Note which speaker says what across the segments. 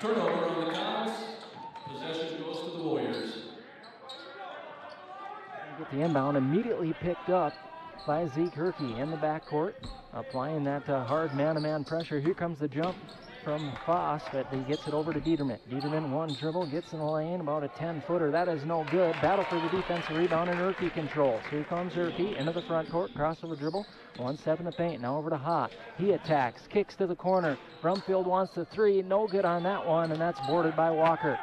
Speaker 1: Turnover on the Comets. Possession goes to the Warriors.
Speaker 2: Get the inbound immediately picked up by Zeke Herkey in the backcourt, applying that hard man-to-man pressure. Here comes the jump from Foss, but he gets it over to Dieterman. Dieterman, one dribble, gets in the lane, about a 10-footer. That is no good. Battle for the defensive rebound, and Herkey controls. Here comes Herkey into the front court, crossover dribble, 1 step in the paint. Now over to Ha. He attacks, kicks to the corner. Brumfield wants the three, no good on that one, and that's boarded by Walker.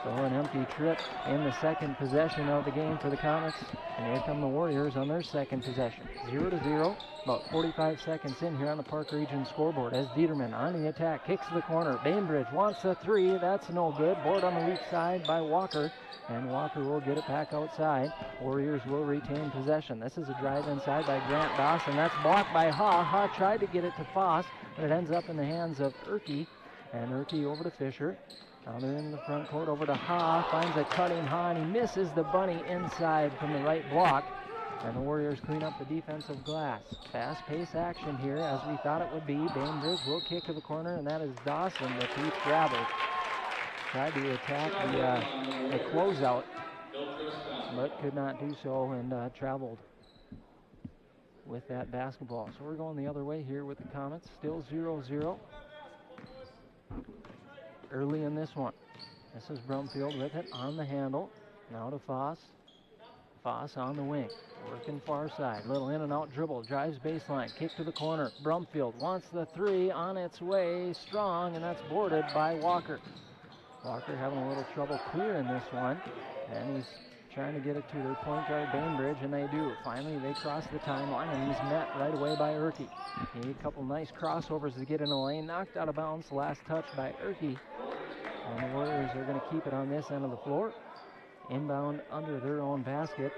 Speaker 2: So an empty trip in the second possession of the game for the Comets. And here come the Warriors on their second possession. 0-0, about 45 seconds in here on the Park Region scoreboard as Dieterman on the attack, kicks to the corner. Bainbridge wants a three, that's no good. Board on the weak side by Walker, and Walker will get it back outside. Warriors will retain possession. This is a drive inside by Grant Dawson. That's blocked by Ha. Ha tried to get it to Foss, but it ends up in the hands of Herkey. And Herkey over to Fisher. Now they're in the front court over to Ha, finds a cutting Ha, and he misses the bunny inside from the right block. And the Warriors clean up the defensive glass. Fast-paced action here, as we thought it would be. Bainbridge will kick to the corner, and that is Dawson, but he traveled. Tried to attack the closeout, but could not do so, and traveled with that basketball. So we're going the other way here with the Comets, still 0-0. Early in this one. This is Brumfield with it on the handle. Now to Foss. Foss on the wing. Working far side. Little in and out dribble. Drives baseline. Kick to the corner. Brumfield wants the three on its way. Strong, and that's boarded by Walker. Walker having a little trouble clearing this one. And he's trying to get it to their point guard Bainbridge, and they do. Finally, they cross the timeline, and he's met right away by Herkey. A couple nice crossovers to get in the lane. Knocked out of bounds. Last touch by Herkey. And the Warriors are going to keep it on this end of the floor. Inbound under their own basket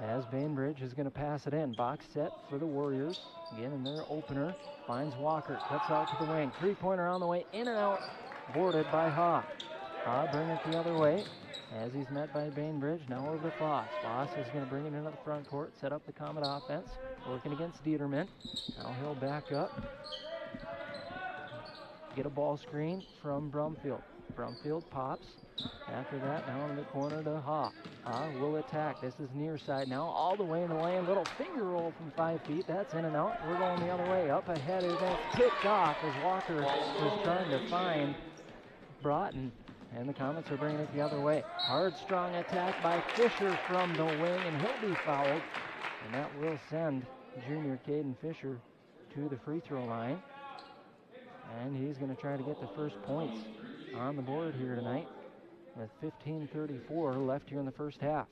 Speaker 2: as Bainbridge is going to pass it in. Box set for the Warriors. Again in their opener. Finds Walker. Cuts out to the wing. Three-pointer on the way. In and out. Boarded by Ha. Ha bring it the other way as he's met by Bainbridge. Now over to Foss. Foss is going to bring it into the front court. Set up the Comet offense. Working against Dieterman. Now he'll back up. Get a ball screen from Brumfield. Brumfield pops. After that, now in the corner to Ha. Ha will attack. This is near side now, all the way in the lane. Little finger roll from 5 feet. That's in and out. We're going the other way. Up ahead is that tipped off as Walker was trying to find Broughton. And the Comets are bringing it the other way. Hard, strong attack by Fisher from the wing, and he'll be fouled. And that will send junior Caden Fisher to the free throw line. And he's going to try to get the first points on the board here tonight with 15:34 left here in the first half.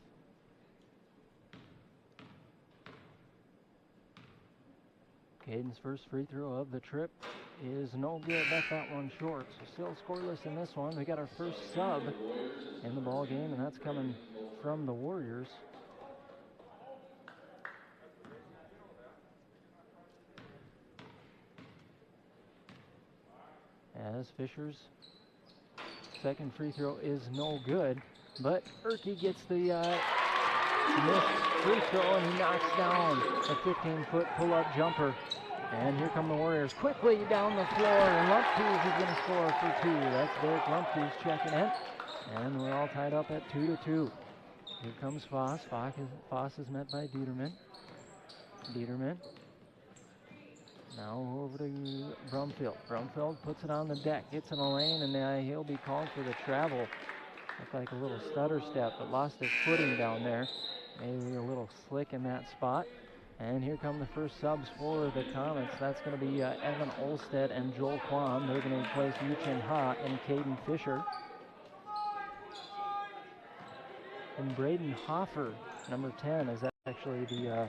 Speaker 2: Caden's first free throw of the trip is no good. Left that one short. So still scoreless in this one. We got our first sub in the ball game, and that's coming from the Warriors. As Fisher's second free throw is no good, but Herkey gets the missed free throw, and he knocks down a 15-foot pull-up jumper. And here come the Warriors quickly down the floor, and Lumpkins is going to score for two. That's Derek Lumpkins checking in, and we're all tied up at 2-2. Here comes Foss. Foss is met by Dieterman. Dieterman. Now over to Brumfield. Brumfield puts it on the deck, gets in the lane, and he'll be called for the travel. Looked like a little stutter step, but lost his footing down there. Maybe a little slick in that spot. And here come the first subs for the Comets. That's going to be Evan Olstead and Joel Quam. They're going to replace Yuchin Ha and Caden Fisher. And Braden Hoffer, number 10, is actually the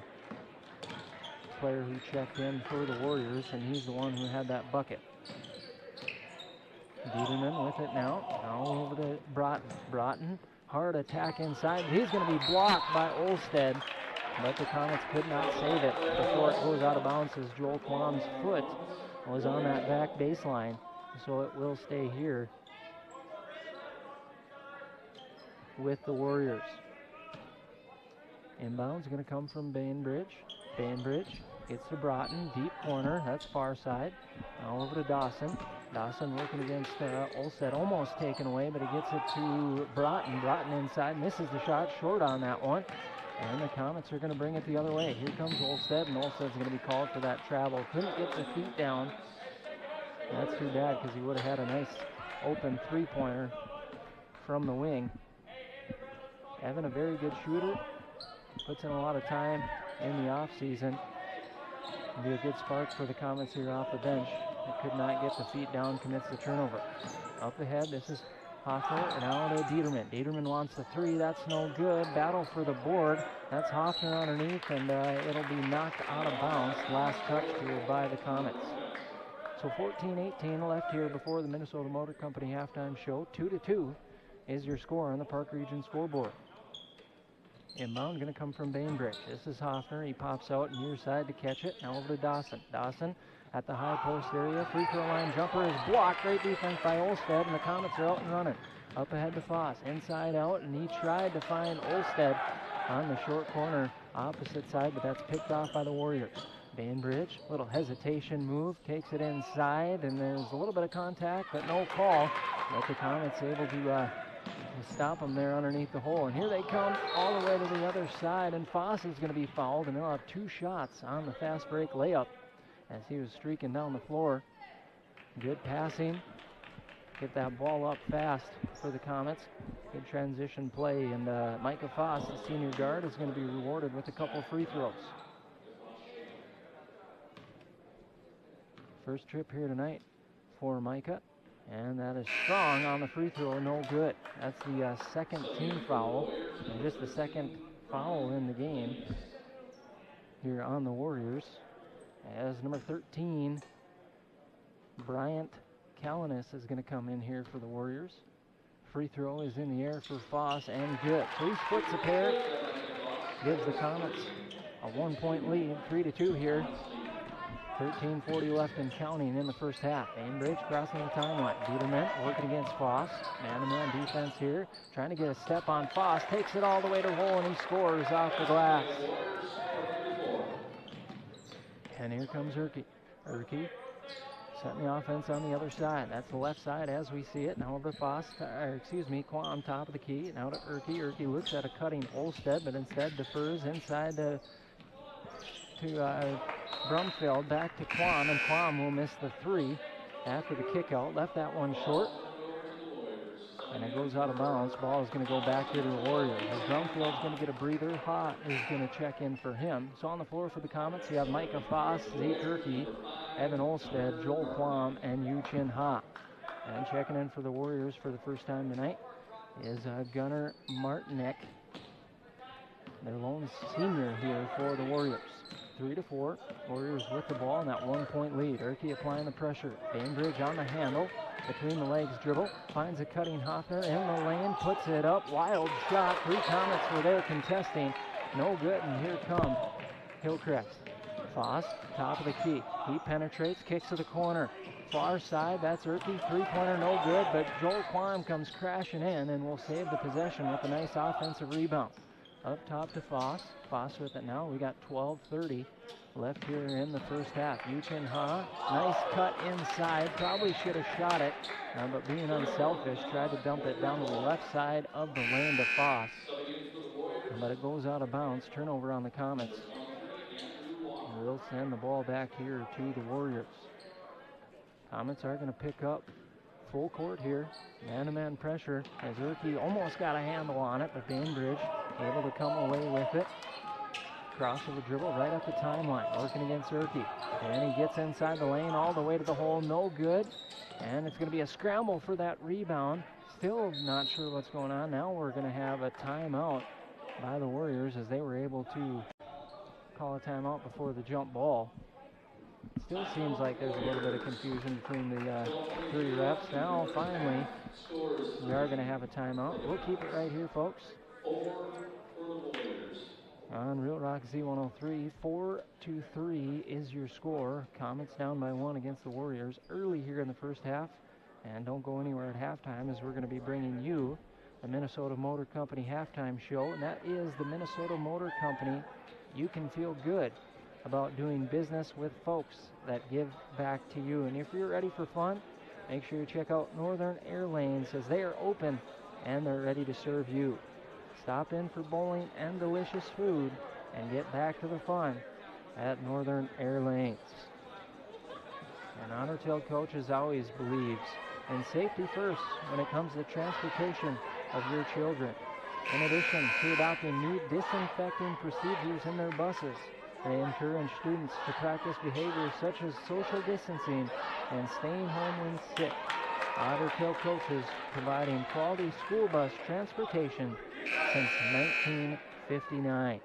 Speaker 2: player who checked in for the Warriors, and he's the one who had that bucket. Dieterman with it now. Now over to Broughton. Broughton, hard attack inside. He's going to be blocked by Olstead, but the Comets could not save it before it goes out of bounds as Joel Quam's foot was on that back baseline. So it will stay here with the Warriors. Inbound's going to come from Bainbridge. Bainbridge gets to Broughton, deep corner, that's far side. Now over to Dawson. Dawson working against Olstead, almost taken away, but he gets it to Broughton. Broughton inside, misses the shot, short on that one. And the Comets are going to bring it the other way. Here comes Olstead, and Olstead's going to be called for that travel. Couldn't get the feet down. That's too bad because he would have had a nice open three-pointer from the wing. Evan, a very good shooter, puts in a lot of time in the off-season. Be a good spark for the Comets here off the bench. They could not get the feet down, commits the turnover. Up ahead, this is Hoffner, and now to Dieterman. Dieterman wants the three, that's no good. Battle for the board. That's Hoffner underneath, and it'll be knocked out of bounds. Last touch here by the Comets. So 14-18 left here before the Minnesota Motor Company halftime show. 2-2 is your score on the Park Region scoreboard. Inbound going to come from Bainbridge. This is Hoffner. He pops out near side to catch it. Now over to Dawson. Dawson at the high post area. Free throw line jumper is blocked. Great defense by Olstead, and the Comets are out and running. Up ahead to Foss. Inside out, and he tried to find Olstead on the short corner opposite side, but that's picked off by the Warriors. Bainbridge, little hesitation move, takes it inside, and there's a little bit of contact, but no call. But the Comets able to stop them there underneath the hole. And here they come all the way to the other side, and Foss is going to be fouled, and they'll have two shots on the fast break layup as he was streaking down the floor. Good passing. Get that ball up fast for the Comets. Good transition play, and Micah Foss, the senior guard, is going to be rewarded with a couple free throws. First trip here tonight for Micah, and that is strong on the free throw, no good. That's the second team foul, and just the second foul in the game here on the Warriors, as number 13, Bryant Calanis, is going to come in here for the Warriors. Free throw is in the air for Foss, and good. So he splits a pair, gives the Comets a 1-point lead, 3-2 here. 13:40 left and counting in the first half. Bainbridge crossing the timeline. Biederman working against Foss. Man-to-man defense here. Trying to get a step on Foss. Takes it all the way to the hole, and he scores off the glass. And here comes Erke. Erke setting the offense on the other side. That's the left side as we see it. Now over to Foss, Quam, top of the key. Now to Erke. Erke looks at a cutting Olstead, but instead defers inside to Brumfield, back to Quam, and Quam will miss the three after the kick out. Left that one short, and it goes out of bounds. Ball is going to go back here to the Warriors. As Brumfield's going to get a breather. Ha is going to check in for him. So on the floor for the Comets, you have Micah Foss, Zeke Erke, Evan Olstead, Joel Quam, and Yu-Chin Ha. And checking in for the Warriors for the first time tonight is Gunnar Martinek, their lone senior here for the Warriors. 3-4, Warriors with the ball and that 1-point lead. Erke applying the pressure. Bainbridge on the handle, between the legs dribble, finds a cutting Hoffner in the lane, puts it up, wild shot. Three Comets were there contesting, no good, and here come Hillcrest. Foss, top of the key. He penetrates, kicks to the corner. Far side, that's Erke, three-pointer, no good, but Joel Quam comes crashing in and will save the possession with a nice offensive rebound. Up top to Foss. Foss with it now. We got 12:30 left here in the first half. Yu-Chin Ha, nice cut inside. Probably should have shot it, but being unselfish, tried to dump it down to the left side of the lane to Foss. But it goes out of bounds. Turnover on the Comets. And we'll send the ball back here to the Warriors. Comets are going to pick up full court here. Man-to-man pressure as Erke almost got a handle on it, but Bainbridge able to come away with it. Cross of the dribble right up the timeline, working against Erke. And he gets inside the lane all the way to the hole, no good. And it's going to be a scramble for that rebound. Still not sure what's going on. Now we're going to have a timeout by the Warriors as they were able to call a timeout before the jump ball. Still seems like there's a little bit of confusion between the three refs. Now, finally, we are going to have a timeout. We'll keep it right here, folks. On Real Rock Z103, 4-3 is your score. Comets down by 1 against the Warriors early here in the first half. And don't go anywhere at halftime as we're going to be bringing you the Minnesota Motor Company halftime show. And that is the Minnesota Motor Company. You can feel good about doing business with folks that give back to you. And if you're ready for fun, make sure you check out Northern Air Lanes as they are open and they're ready to serve you. Stop in for bowling and delicious food and get back to the fun at Northern Air Lanes. And Otter Tail Coaches always believes in safety first when it comes to transportation of your children. In addition to adopting new disinfecting procedures in their buses, they encourage students to practice behaviors such as social distancing and staying home when sick. Otter Tail Coaches providing quality school bus transportation since 1959.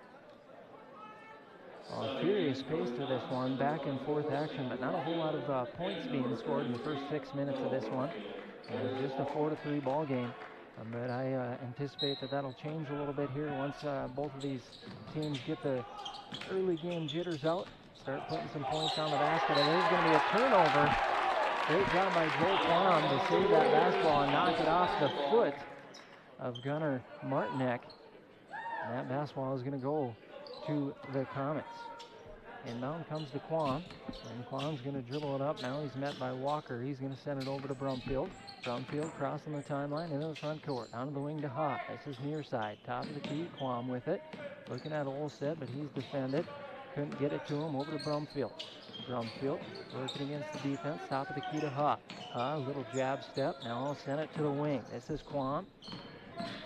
Speaker 2: A furious pace to this one, back and forth action, but not a whole lot of points being scored in the first 6 minutes of this one. Just a 4-3 ball game. But I anticipate that that'll change a little bit here once both of these teams get the early game jitters out, start putting some points on the basket, and there's going to be a turnover. Great job by Joel Quam to save that basketball and knock it off the foot of Gunnar Martinek. And that basketball is going to go to the Comets. Inbound comes to Quam, and Quam's going to dribble it up. Now he's met by Walker. He's going to send it over to Brumfield. Brumfield crossing the timeline into the front court. Onto the wing to Hott. This is near side. Top of the key, Quam with it. Looking at Olstead, but he's defended. Couldn't get it to him. Over to Brumfield. Brumfield working against the defense. Top of the key to Hott. A little jab step. Now I'll send it to the wing. This is Quam.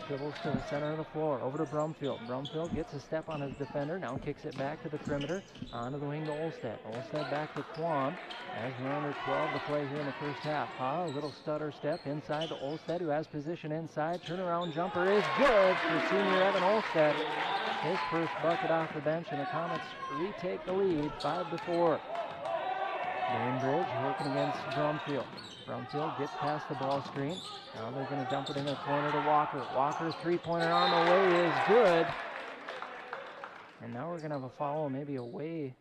Speaker 2: Dribbles to the center of the floor. Over to Brumfield. Brumfield gets a step on his defender. Now kicks it back to the perimeter. Onto the wing to Olstead. Olstead back to Quam as we're under 12 to play here in the first half. A little stutter step inside to Olstead, who has position inside. Turnaround jumper is good for senior Evan Olstead. His first bucket off the bench, and the Comets retake the lead 5-4. Bainbridge working against Brumfield. Brumfield gets past the ball screen. Now they're going to dump it in the corner to Walker. Walker's three-pointer on the way is good. And now we're going to have a foul, maybe away.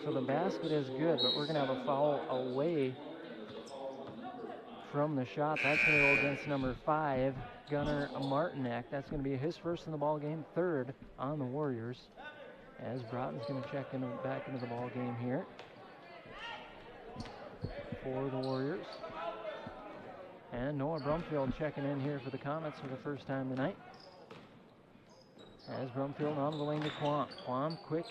Speaker 2: So the basket is good, but we're going to have a foul away from the shot. That's going to go against number 5, Gunnar Martinek. That's going to be his first in the ball game, third on the Warriors. As Broughton's going to check back into the ball game here for the Warriors. And Noah Brumfield checking in here for the Comets for the first time tonight. As Brumfield on the lane to Quam. Quam, quick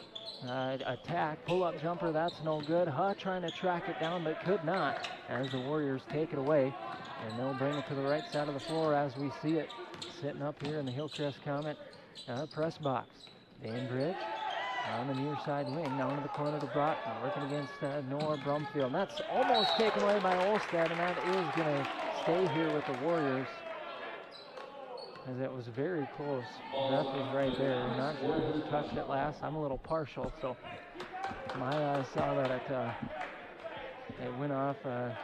Speaker 2: attack, pull-up jumper, that's no good. Trying to track it down, but could not as the Warriors take it away. And they'll bring it to the right side of the floor as we see it sitting up here in the Hillcrest Comet press box. Bainbridge on the near side wing, now into the corner to Broughton, working against Noah Brumfield. And that's almost taken away by Olstead, and that is going to stay here with the Warriors, as it was very close. Ref is right there. Not sure who touched it last. I'm a little partial, so my eyes saw that it went off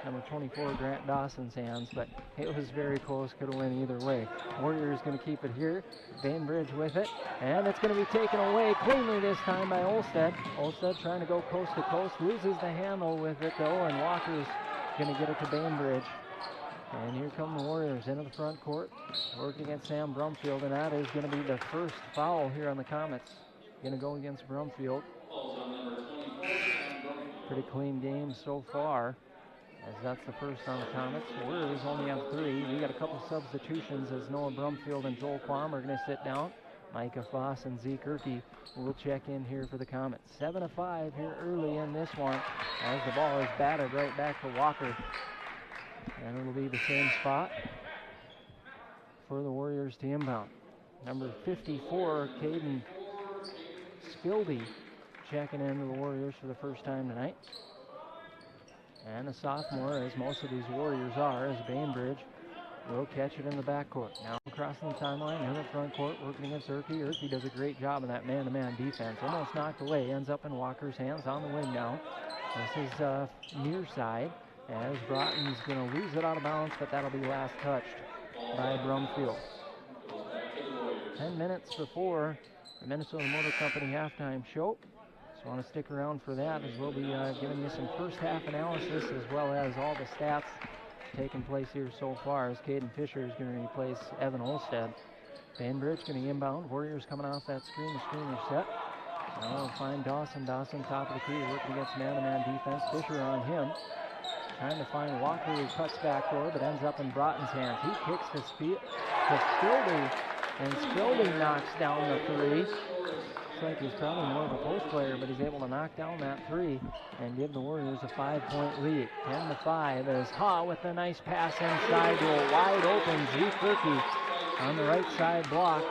Speaker 2: number 24, Grant Dawson's hands, but it was very close. Could have went either way. Warriors going to keep it here. Bainbridge with it, and it's going to be taken away cleanly this time by Olstead. Olstead trying to go coast to coast, loses the handle with it though, and Walker's going to get it to Bainbridge. And here come the Warriors into the front court, working against Sam Brumfield, and that is going to be the first foul here on the Comets. Going to go against Brumfield. Pretty clean game so far, as that's the first on the Comets. The Warriors only have 3. We got a couple substitutions as Noah Brumfield and Joel Quam are going to sit down. Micah Foss and Zeke Erke will check in here for the Comets. 7-5 here early in this one, as the ball is batted right back to Walker. And it'll be the same spot for the Warriors to inbound. Number 54, Caden Spildy, checking into the Warriors for the first time tonight. And a sophomore, as most of these Warriors are, as Bainbridge will catch it in the backcourt. Now crossing the timeline in the front court, working against Erke. Erke does a great job in that man-to-man defense. Almost knocked away, ends up in Walker's hands on the wing now. This is near side, as Broughton's going to lose it out of bounds, but that'll be last touched by Brumfield. 10 minutes before the Minnesota Motor Company halftime show. So want to stick around for that, as we'll be giving you some first half analysis as well as all the stats taking place here so far, as Caden Fisher is going to replace Evan Olstead. Bainbridge going to inbound. Warriors coming off that screen. The screen is set. Now we'll find Dawson. Dawson, top of the key, working against man-to-man defense. Fisher on him. Trying to find Walker, who cuts backdoor, but ends up in Broughton's hands. He kicks to Spilding, and Spilding knocks down the three. Looks like he's probably more of a post player, but he's able to knock down that three and give the Warriors a 5-point lead. 10-5 as Ha with a nice pass inside to a wide open Zeke Herky on the right side block.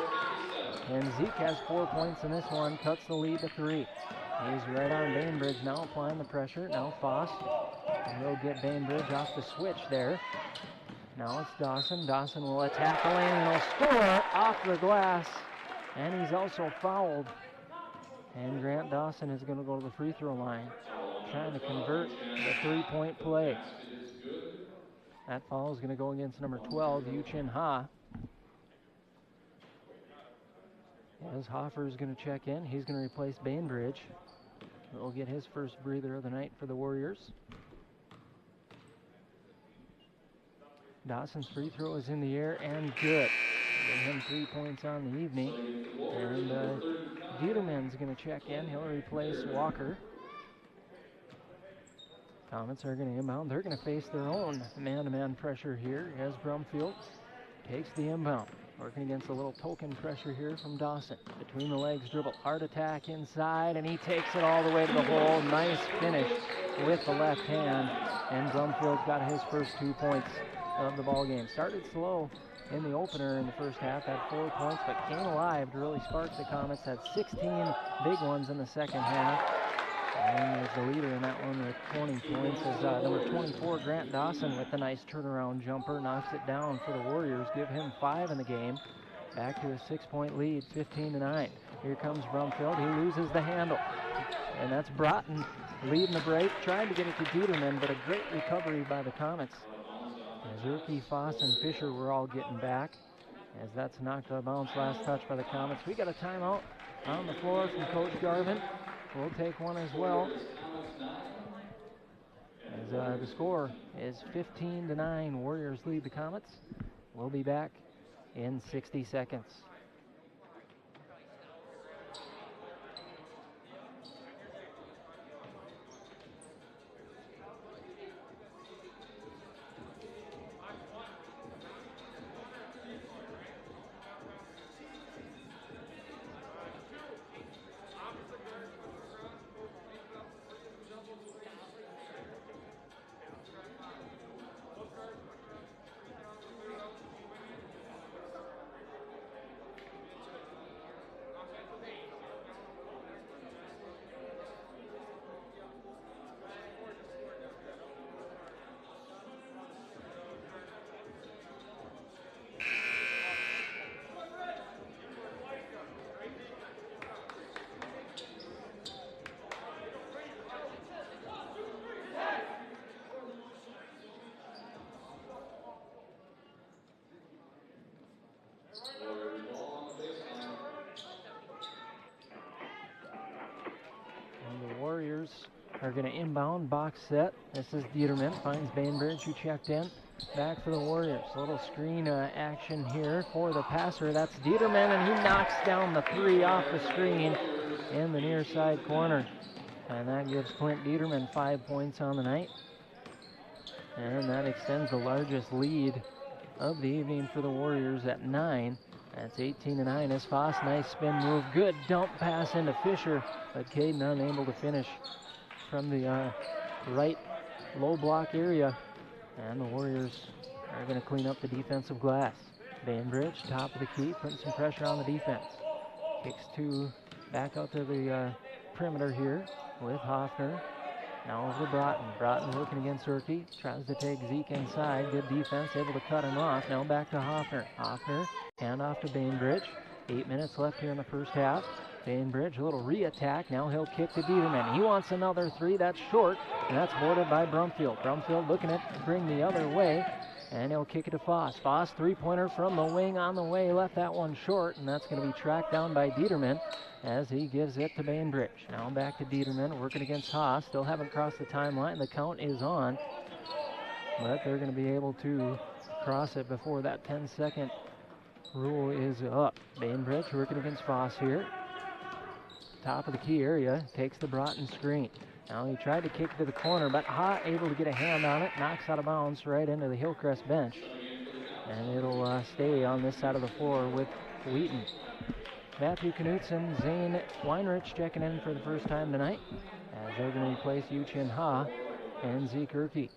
Speaker 2: And Zeke has 4 points in this one, cuts the lead to 3. He's right on Bainbridge now, applying the pressure. Now Foss will get Bainbridge off the switch there. Now it's Dawson. Dawson will attack the lane and he'll score off the glass. And he's also fouled. And Grant Dawson is going to go to the free throw line, trying to convert the 3-point play. That foul is going to go against number 12, Yu-Chin Ha. As Hoffer is going to check in, he's going to replace Bainbridge. He'll get his first breather of the night for the Warriors. Dawson's free throw is in the air and good. Give him 3 points on the evening. And Dieterman's going to check in. He'll replace Walker. Comets are going to inbound. They're going to face their own man-to-man pressure here as Brumfield takes the inbound. Working against a little token pressure here from Dawson. Between the legs dribble. Hard attack inside, and he takes it all the way to the hole. Nice finish with the left hand. And Brumfield's got his first 2 points of the ball game. Started slow in the opener in the first half, had 4 points, but came alive to really spark the Comets. Had 16 big ones in the second half. And there's the leader in that one with 20 points is number 24, Grant Dawson, with a nice turnaround jumper. Knocks it down for the Warriors. Give him 5 in the game. Back to a 6-point lead, 15-9. Here comes Brumfield. He loses the handle. And that's Broughton leading the break. Trying to get it to Dieterman, but a great recovery by the Comets. As Urke, Foss, and Fisher were all getting back. As that's knocked out of bounds last touch by the Comets. We got a timeout on the floor from Coach Garvin. We'll take one as well. As the score is 15-9. Warriors lead the Comets. We'll be back in 60 seconds. Are going to inbound, box set. This is Dieterman, finds Bainbridge, who checked in. Back for the Warriors. A little screen action here for the passer. That's Dieterman, and he knocks down the 3 off the screen in the near side corner. And that gives Clint Dieterman 5 points on the night. And that extends the largest lead of the evening for the Warriors at 9. That's 18-9 as Foss. Nice spin move. Good dump pass into Fisher, but Caden unable to finish from the right low block area. And the Warriors are going to clean up the defensive glass. Bainbridge, top of the key, putting some pressure on the defense. Kicks back out to the perimeter here with Hoffner. Now over to Broughton. Broughton working against Urke. Tries to take Zeke inside. Good defense, able to cut him off. Now back to Hoffner. Hoffner, hand off to Bainbridge. 8 minutes left here in the first half. Bainbridge, a little re-attack. Now he'll kick to Dieterman. He wants another 3. That's short, and that's boarded by Brumfield. Brumfield looking to bring the other way, and he'll kick it to Foss. Foss, three-pointer from the wing on the way. Left that one short, and that's going to be tracked down by Dieterman as he gives it to Bainbridge. Now back to Dieterman, working against Haas. Still haven't crossed the timeline. The count is on, but they're going to be able to cross it before that 10-second rule is up. Bainbridge working against Foss here. top of the key area, takes the Broughton screen. Now he tried to kick to the corner, but Ha able to get a hand on it, knocks out of bounds right into the Hillcrest bench. And it'll stay on this side of the floor with Wheaton. Matthew Knutson, Zane Weinrich checking in for the first time tonight, as they're going to replace Yu-Chin Ha and Zeke Urke.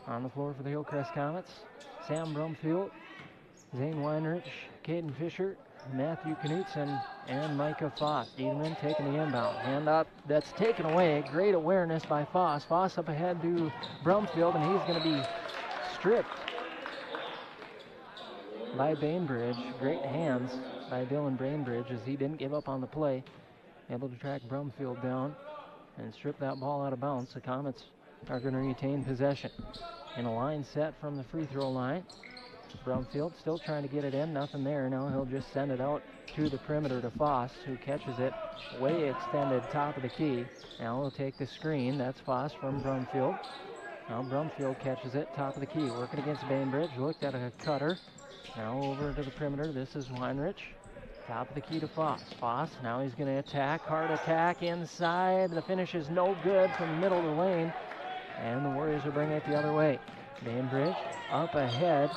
Speaker 2: On the floor for the Hillcrest Comets, Sam Brumfield, Zane Weinrich, Caden Fisher, Matthew Knutson, and Micah Foss. Dieterman taking the inbound. Hand up, that's taken away. Great awareness by Foss. Foss up ahead to Brumfield, and he's going to be stripped by Bainbridge. Great hands by Dylan Bainbridge as he didn't give up on the play. Able to track Brumfield down and strip that ball out of bounds. The Comets are going to retain possession. In a line set from the free throw line. Brumfield still trying to get it in, nothing there. Now he'll just send it out to the perimeter to Foss, who catches it way extended top of the key. Now he'll take the screen. That's Foss from Brumfield. Now Brumfield catches it top of the key, working against Bainbridge. Looked at a cutter. Now over to the perimeter. This is Weinrich. Top of the key to Foss. Foss, now he's going to attack. Hard attack inside. The finish is no good from the middle of the lane. And the Warriors will bring it the other way. Bainbridge up ahead.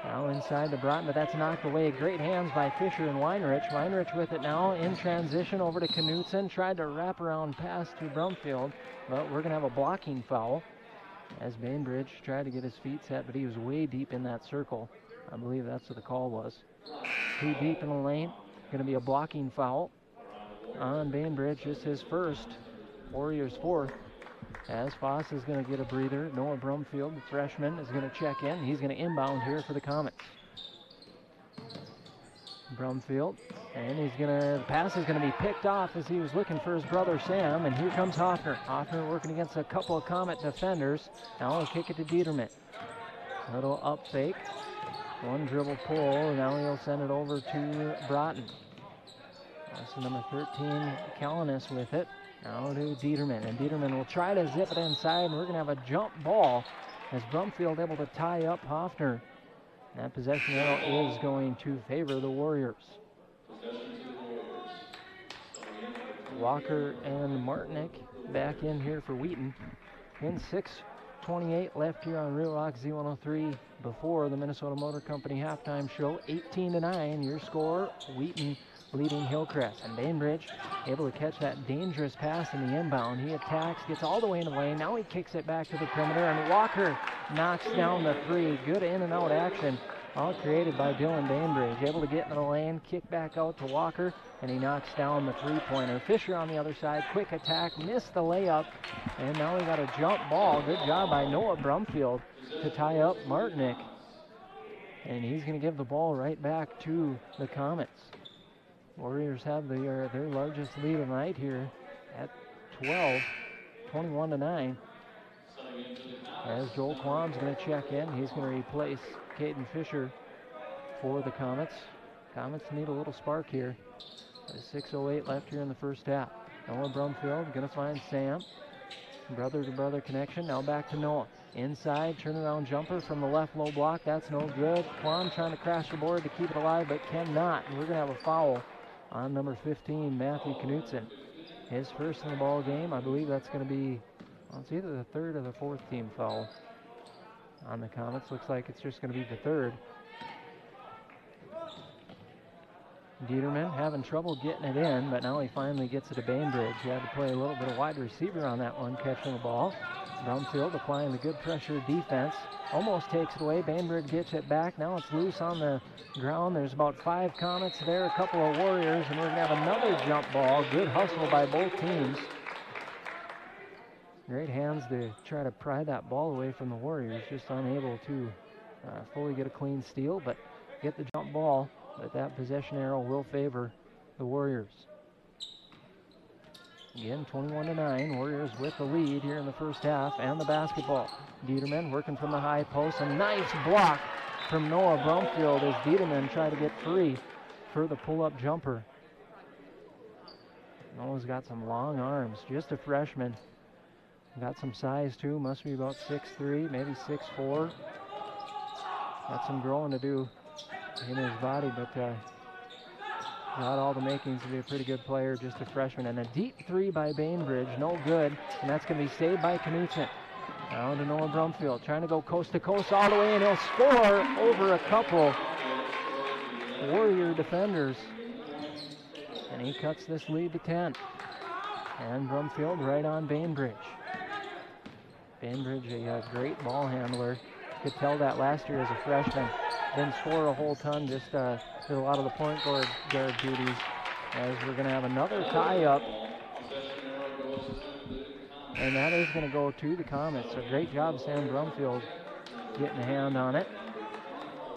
Speaker 2: Now inside the Broughton, but that's knocked away. Great hands by Fisher and Weinrich. Weinrich with it now in transition over to Knutson. Tried to wrap around pass to Brumfield, but we're going to have a blocking foul as Bainbridge tried to get his feet set, but he was way deep in that circle. I believe that's what the call was. Too deep in the lane. Going to be a blocking foul on Bainbridge. Just his first, Warriors fourth. As Foss is going to get a breather. Noah Brumfield, the freshman, is going to check in. He's going to inbound here for the Comets. Brumfield, and the pass is going to be picked off as he was looking for his brother Sam, and here comes Hoffner. Hoffner working against a couple of Comet defenders. Now he'll kick it to Dieterman. Little up fake. One dribble pull, and now he'll send it over to Broughton. That's number 13, Callinas with it. Now to Dieterman, and Dieterman will try to zip it inside, and we're going to have a jump ball as Brumfield able to tie up Hoffner. That possession arrow is going to favor the Warriors. Walker and Martinick back in here for Wheaton. In 6:28 left here on Real Rock Z103 before the Minnesota Motor Company halftime show. 18-9, your score, Wheaton leading Hillcrest. And Bainbridge able to catch that dangerous pass in the inbound. He attacks, gets all the way in the lane. Now he kicks it back to the perimeter, and Walker knocks down the three. Good in and out action, all created by Dylan Bainbridge. Able to get in the lane, kick back out to Walker, and he knocks down the three-pointer. Fisher on the other side, quick attack, missed the layup, and now we got a jump ball. Good job by Noah Brumfield to tie up Martinick. And he's going to give the ball right back to the Comets. Warriors have their largest lead of the night here at 12, 21-9. As Joel Quam's going to check in, he's going to replace Caden Fisher for the Comets. Comets need a little spark here. There's 6:08 left here in the first half. Noah Brumfield going to find Sam. Brother-to-brother connection. Now back to Noah. Inside, turnaround jumper from the left low block. That's no good. Quam trying to crash the board to keep it alive, but cannot. And we're going to have a foul on number 15, Matthew Knutson. His first in the ball game. I believe that's going to be, well, it's either the third or the fourth team foul on the Comets. Looks like it's just going to be the third. Dieterman having trouble getting it in, but now he finally gets it to Bainbridge. He had to play a little bit of wide receiver on that one, catching the ball. Brumfield applying the good pressure defense. Almost takes it away. Bainbridge gets it back. Now it's loose on the ground. There's about 5 Comets there, a couple of Warriors, and we're going to have another jump ball. Good hustle by both teams. Great hands to try to pry that ball away from the Warriors. Just unable to fully get a clean steal, but get the jump ball. But that possession arrow will favor the Warriors. Again, 21-9. Warriors with the lead here in the first half and the basketball. Dieterman working from the high post. A nice block from Noah Brumfield as Dieterman tried to get free for the pull-up jumper. Noah's got some long arms. Just a freshman. Got some size too. Must be about 6'3", maybe 6'4". Got some growing to do in his body, but Got all the makings to be a pretty good player, just a freshman. And a deep three by Bainbridge, no good. And that's going to be saved by Knutson. Now to Noah Brumfield, trying to go coast to coast all the way, and he'll score over a couple Warrior defenders. And he cuts this lead to 10. And Brumfield right on Bainbridge. Bainbridge, a great ball handler. Could tell that last year as a freshman. Didn't score a whole ton, just did a lot of the point guard duties. As we're going to have another tie-up. And that is going to go to the Comets. So great job, Sam Brumfield, getting a hand on it.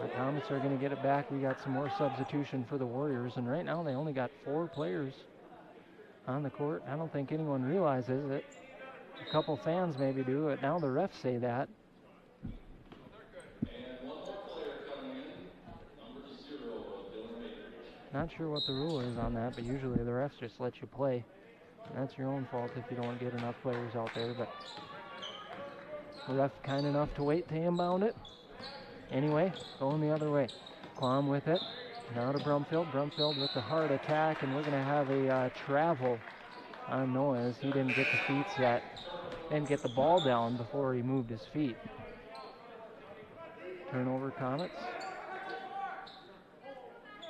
Speaker 2: The Comets are going to get it back. We got some more substitution for the Warriors. And right now they only got 4 players on the court. I don't think anyone realizes it. A couple fans maybe do, but now the refs say that. Not sure what the rule is on that, but usually the refs just let you play. And that's your own fault if you don't get enough players out there, but the ref kind enough to wait to inbound it. Anyway, going the other way. Quam with it. Now to Brumfield. Brumfield with the hard attack, and we're going to have a travel on Noah as he didn't get the feet set. Didn't get the ball down before he moved his feet. Turnover Comets.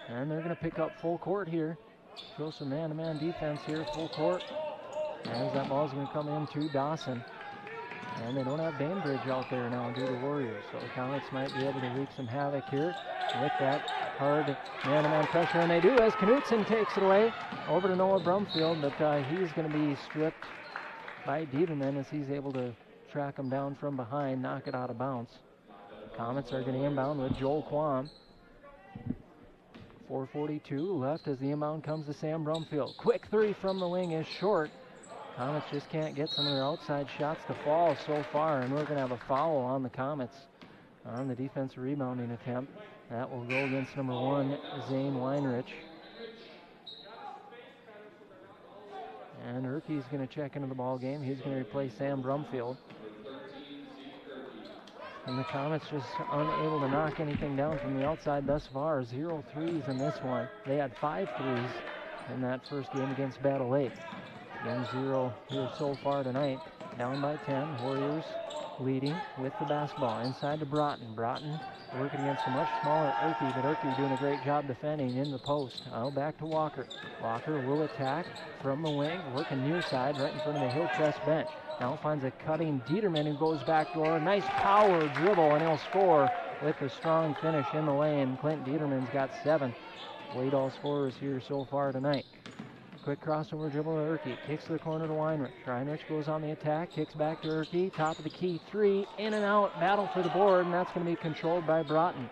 Speaker 2: And they're going to pick up full court here. Show some man-to-man defense here, full court. As that ball's going to come in to Dawson. And they don't have Bainbridge out there now due to Warriors. So the Comets might be able to wreak some havoc here with that hard man-to-man pressure. And they do as Knutson takes it away over to Noah Brumfield. But he's going to be stripped by Dieterman as he's able to track him down from behind, knock it out of bounds. The Comets are going to inbound with Joel Quam. 4:42 left as the inbound comes to Sam Brumfield. Quick three from the wing is short. Comets just can't get some of their outside shots to fall so far, and we're going to have a foul on the Comets on the defensive rebounding attempt. That will go against number 1, Zane Weinrich. And Erke's going to check into the ball game. He's going to replace Sam Brumfield. And the Comets just unable to knock anything down from the outside thus far. 0 threes in this one. They had 5 threes in that first game against Battle Lake. Again, 0 here so far tonight. Down by 10. Warriors leading with the basketball. Inside to Broughton. Broughton working against a much smaller Erke, but Erke doing a great job defending in the post. Now back to Walker. Walker will attack from the wing, working near side right in front of the Hillcrest bench. Now finds a cutting Dieterman who goes backdoor. Nice power dribble, and he'll score with a strong finish in the lane. Clint Dieterman's got 7. Lead all scorers here so far tonight. Quick crossover dribble to Erke. Kicks to the corner to Weinrich. Weinrich goes on the attack. Kicks back to Erke. Top of the key 3. In and out. Battle for the board, and that's going to be controlled by Broughton.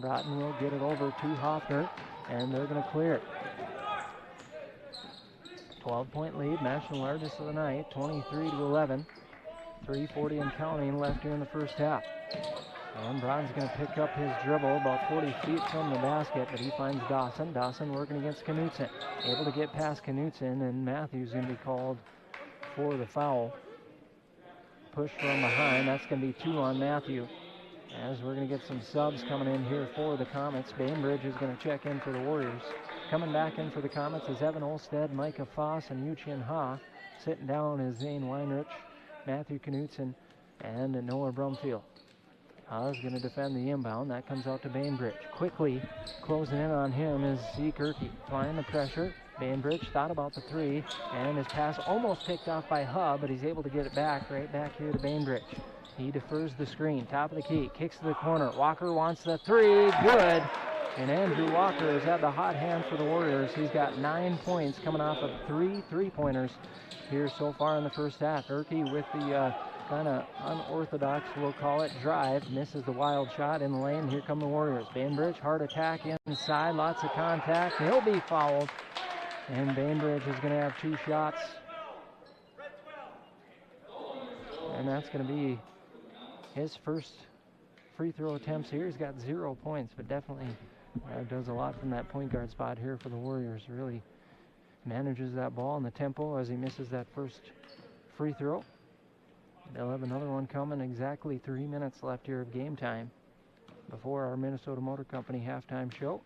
Speaker 2: Broughton will get it over to Hoffner, and they're going to clear it. 12-point lead, national largest of the night, 23-11. 3:40 and counting left here in the first half. And Braun's going to pick up his dribble about 40 feet from the basket, but he finds Dawson. Dawson working against Knutson. Able to get past Knutson, and Matthews going to be called for the foul. Push from behind, that's going to be 2 on Matthew. As we're going to get some subs coming in here for the Comets. Bainbridge is going to check in for the Warriors. Coming back in for the Comets is Evan Olstead, Micah Foss, and Yu-Chin Ha. Sitting down is Zane Weinrich, Matthew Knutson, and Noah Brumfield. Ha's going to defend the inbound. That comes out to Bainbridge. Quickly closing in on him is Zeke Erke. Applying the pressure. Bainbridge thought about the 3, and his pass almost picked off by Ha, but he's able to get it back right back here to Bainbridge. He defers the screen. Top of the key. Kicks to the corner. Walker wants the 3. Good. And Andrew Walker has had the hot hand for the Warriors. He's got 9 points coming off of 3 3-pointers here so far in the first half. Erke with the kind of unorthodox, we'll call it, drive. Misses the wild shot in the lane. Here come the Warriors. Bainbridge, hard attack inside. Lots of contact. He'll be fouled. And Bainbridge is going to have 2 shots. And that's going to be his first free throw attempts here. He's got 0 points, but definitely does a lot from that point guard spot here for the Warriors. Really manages that ball and the tempo as he misses that first free throw. They'll have another one coming. Exactly 3 minutes left here of game time before our Minnesota Motor Company halftime show.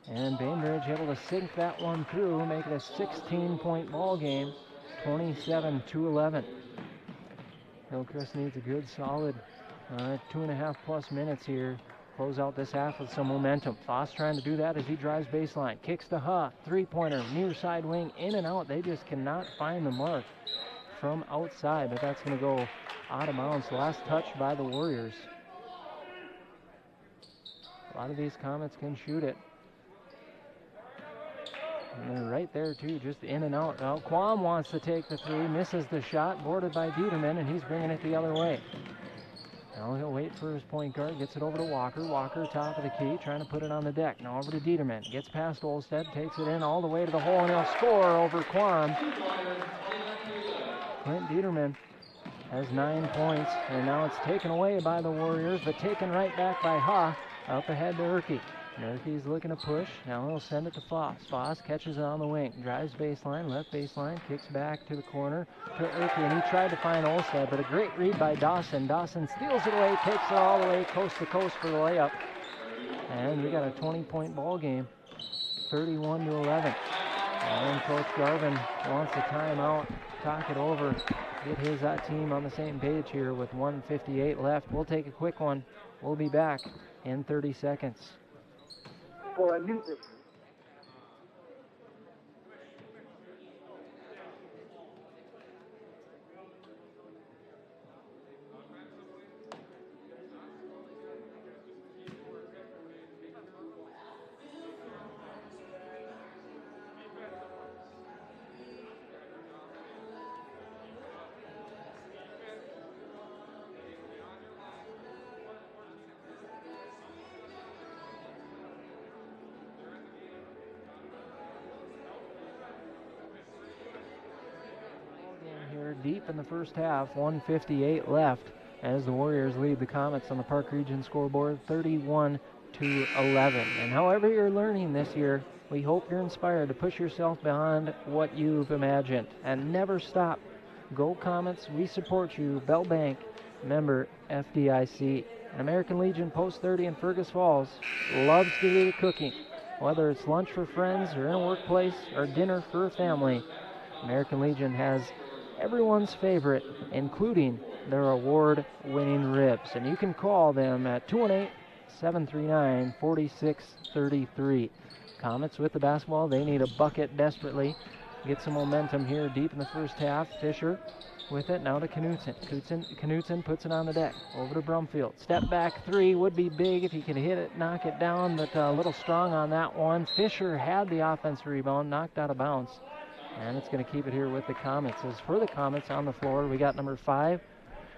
Speaker 2: And Bainbridge able to sink that one through, make it a 16-point ball game, 27-11. Hillcrest needs a good, solid 2.5+ minutes here. Close out this half with some momentum. Foss trying to do that as he drives baseline. Kicks to Ha. Three-pointer, near side wing, in and out. They just cannot find the mark from outside, but that's going to go out of bounds. Last touch by the Warriors. A lot of these Comets can shoot it. And they're right there, too, just in and out. Now, Quam wants to take the three, misses the shot, boarded by Dieterman, and he's bringing it the other way. Now he'll wait for his point guard, gets it over to Walker. Walker, top of the key, trying to put it on the deck. Now over to Dieterman, gets past Olstead, takes it in all the way to the hole, and he'll score over Quam. Clint Dieterman has 9 points, and now it's taken away by the Warriors, but taken right back by Ha. Up ahead to Urke. Urke's looking to push. Now he'll send it to Foss. Foss catches it on the wing. Drives baseline, left baseline, kicks back to the corner to Urke, and he tried to find Olstead, but a great read by Dawson. Dawson steals it away, takes it all the way coast to coast for the layup. And we got a 20-point ball game, 31-11. And Coach Garvin wants a timeout, talk it over, get his team on the same page here with 1:58 left. We'll take a quick one. We'll be back in 30 seconds.
Speaker 3: For a new
Speaker 2: Deep in the first half, 1:58 left as the Warriors lead the Comets on the Park Region scoreboard 31-11. And however you're learning this year, we hope you're inspired to push yourself beyond what you've imagined and never stop. Go Comets, we support you. Bell Bank, member FDIC. And American Legion Post 30 in Fergus Falls loves to do the cooking. Whether it's lunch for friends or in a workplace or dinner for a family, American Legion has everyone's favorite, including their award-winning ribs. And you can call them at 218-739-4633. Comets with the basketball. They need a bucket desperately. Get some momentum here deep in the first half. Fisher with it. Now to Knutson. Knutson puts it on the deck. Over to Brumfield. Step back three would be big if he could hit it, knock it down, but a little strong on that one. Fisher had the offensive rebound, knocked out of bounds. And it's going to keep it here with the Comets. As for the Comets on the floor, we got number 5,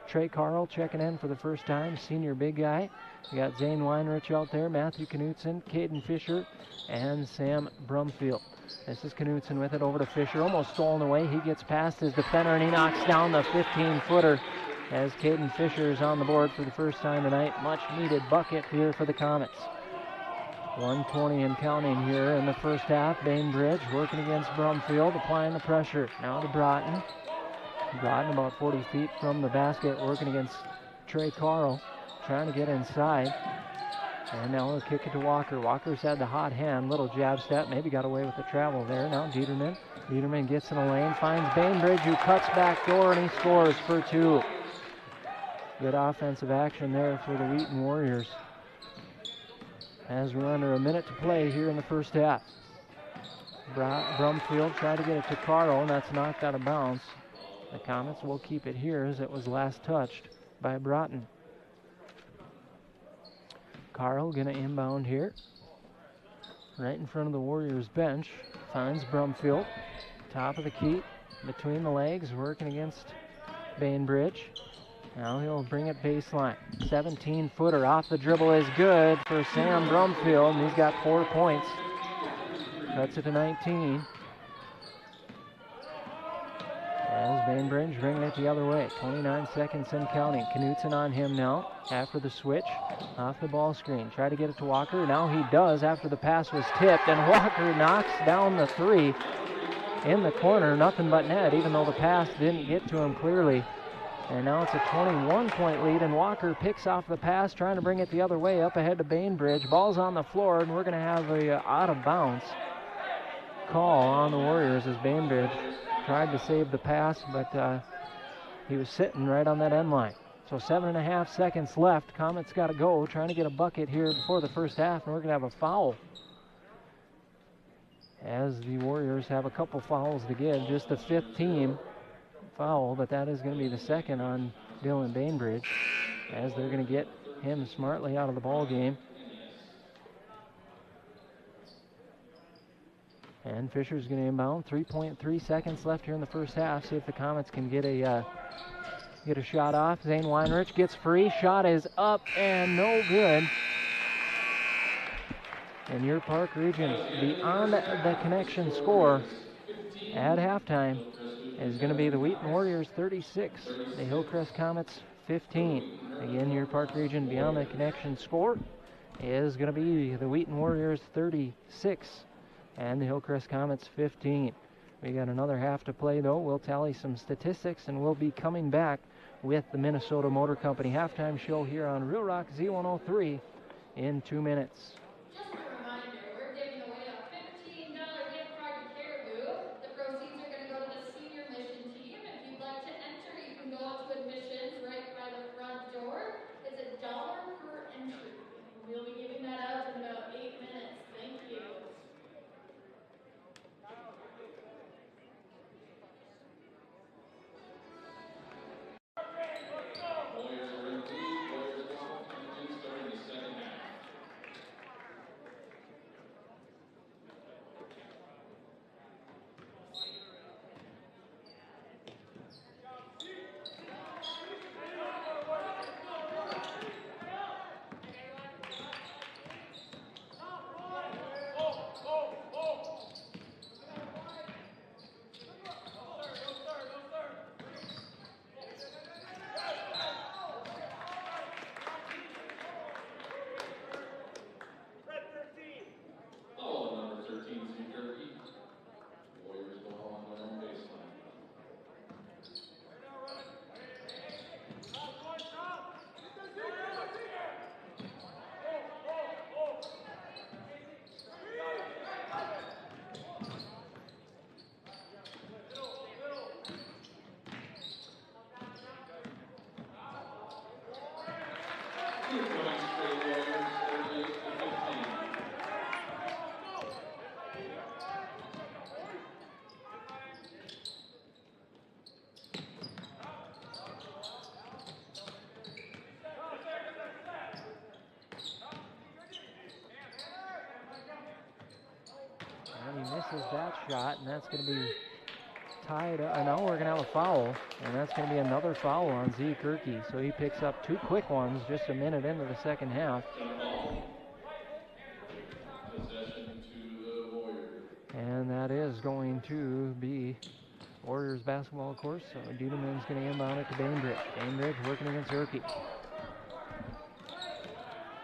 Speaker 2: Trey Carl checking in for the first time, senior big guy. We got Zane Weinrich out there, Matthew Knutson, Caden Fisher, and Sam Brumfield. This is Knutson with it over to Fisher, almost stolen away. He gets past his defender and he knocks down the 15-footer as Caden Fisher is on the board for the first time tonight. Much needed bucket here for the Comets. 1:20 and counting here in the first half. Bainbridge working against Brumfield, applying the pressure. Now to Broughton. Broughton about 40 feet from the basket, working against Trey Carl, trying to get inside. And now he'll kick it to Walker. Walker's had the hot hand, little jab step, maybe got away with the travel there. Now Dieterman. Dieterman gets in the lane, finds Bainbridge, who cuts back door, and he scores for 2. Good offensive action there for the Wheaton Warriors. As we're under a minute to play here in the first half. Brumfield tried to get it to Carl, and that's knocked out of bounds. The Comets will keep it here as it was last touched by Broughton. Carl gonna inbound here. Right in front of the Warriors bench. Finds Brumfield. Top of the key. Between the legs, working against Bainbridge. Now he'll bring it baseline. 17-footer off the dribble is good for Sam Brumfield, and he's got 4 points. Cuts it to 19. As Bainbridge bringing it the other way. 29 seconds and counting. Knutson on him now after the switch. Off the ball screen. Try to get it to Walker. Now he does after the pass was tipped, and Walker knocks down the 3 in the corner. Nothing but net, even though the pass didn't get to him clearly. And now it's a 21-point lead, and Walker picks off the pass, trying to bring it the other way, up ahead to Bainbridge. Ball's on the floor, and we're going to have a out-of-bounds call on the Warriors as Bainbridge tried to save the pass, but he was sitting right on that end line. So 7.5 seconds left. Comets got to go, trying to get a bucket here before the first half, and we're going to have a foul. As the Warriors have a couple fouls to give, just the fifth team foul, but that is going to be the second on Dylan Bainbridge, as they're going to get him smartly out of the ball game. And Fisher's going to inbound. 3.3 seconds left here in the first half. See if the Comets can get a shot off. Zane Weinrich gets free. Shot is up and no good. And your Park Region beyond the connection score at halftime is going to be the Wheaton Warriors 36, the Hillcrest Comets 15. Again, your Park Region beyond the connection score is going to be the Wheaton Warriors 36 and the Hillcrest Comets 15. We got another half to play, though. We'll tally some statistics, and we'll be coming back with the Minnesota Motor Company halftime show here on Real Rock Z103 in 2 minutes.
Speaker 4: Just a reminder, we're giving away a $15 gift card to Caribou. The proceeds are going to go to the senior mission team. If you'd like to enter, you can go out to admissions right by the front door. It's $1 per entry. We'll be giving that out in about 8 minutes. Thank you.
Speaker 2: And he misses that shot, and that's going to be tied up. And now we're going to have a foul, and that's going to be another foul on Zeke Erke. So he picks up 2 quick ones just a minute into the second half. And that is going to be Warriors basketball, of course. So Dieterman's going to inbound it to Bainbridge. Bainbridge working against Erke.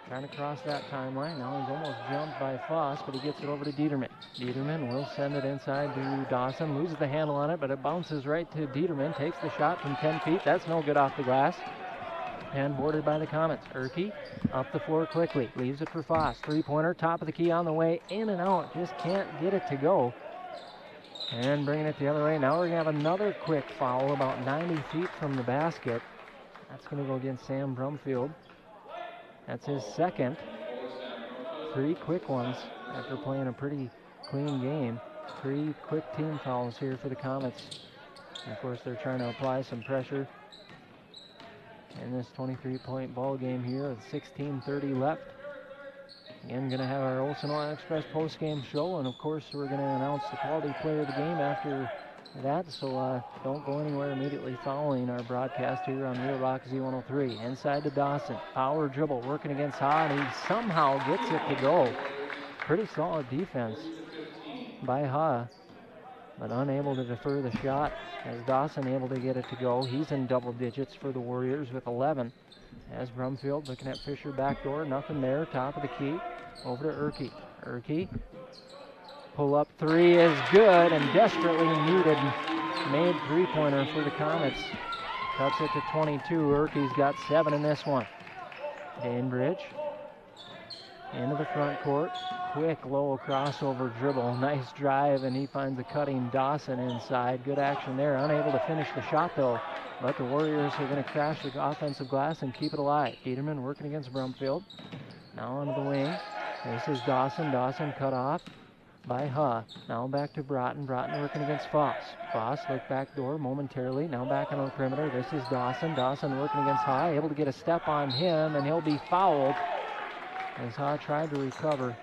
Speaker 2: Trying to cross that timeline. Now he's almost jumped by Foss, but he gets it over to Dieterman. Dieterman will send it inside to Dawson. Loses the handle on it, but it bounces right to Dieterman. Takes the shot from 10 feet. That's no good off the glass. And boarded by the Comets. Erke up the floor quickly. Leaves it for Foss. Three-pointer, top of the key on the way. In and out. Just can't get it to go. And bringing it the other way. Now we're going to have another quick foul about 90 feet from the basket. That's going to go against Sam Brumfield. That's his second. 3 quick ones after playing a pretty clean game. 3 quick team fouls here for the Comets. And of course, they're trying to apply some pressure in this 23-point ball game here with 16:30 left. Again, going to have our Olsen Oil Express post-game show, and of course, we're going to announce the quality player of the game after that, so don't go anywhere immediately following our broadcast here on Real Rock Z103. Inside to Dawson. Power dribble working against Ha, and he somehow gets it to go. Pretty solid defense by Ha, but unable to defer the shot as Dawson able to get it to go. He's in double digits for the Warriors with 11. As Brumfield looking at Fisher backdoor, nothing there. Top of the key. Over to Erke. Erke. Pull-up 3 is good, and desperately needed made three-pointer for the Comets. Cuts it to 22. Urke's got 7 in this one. Bainbridge into the front court. Quick low crossover dribble. Nice drive, and he finds a cutting Dawson inside. Good action there. Unable to finish the shot though. But the Warriors are going to crash the offensive glass and keep it alive. Dieterman working against Brumfield. Now onto the wing. This is Dawson. Dawson cut off by Ha. Now back to Broughton. Broughton working against Foss. Foss look back door momentarily. Now back on the perimeter. This is Dawson. Dawson working against Ha. Able to get a step on him, and he'll be fouled as Ha tried to recover,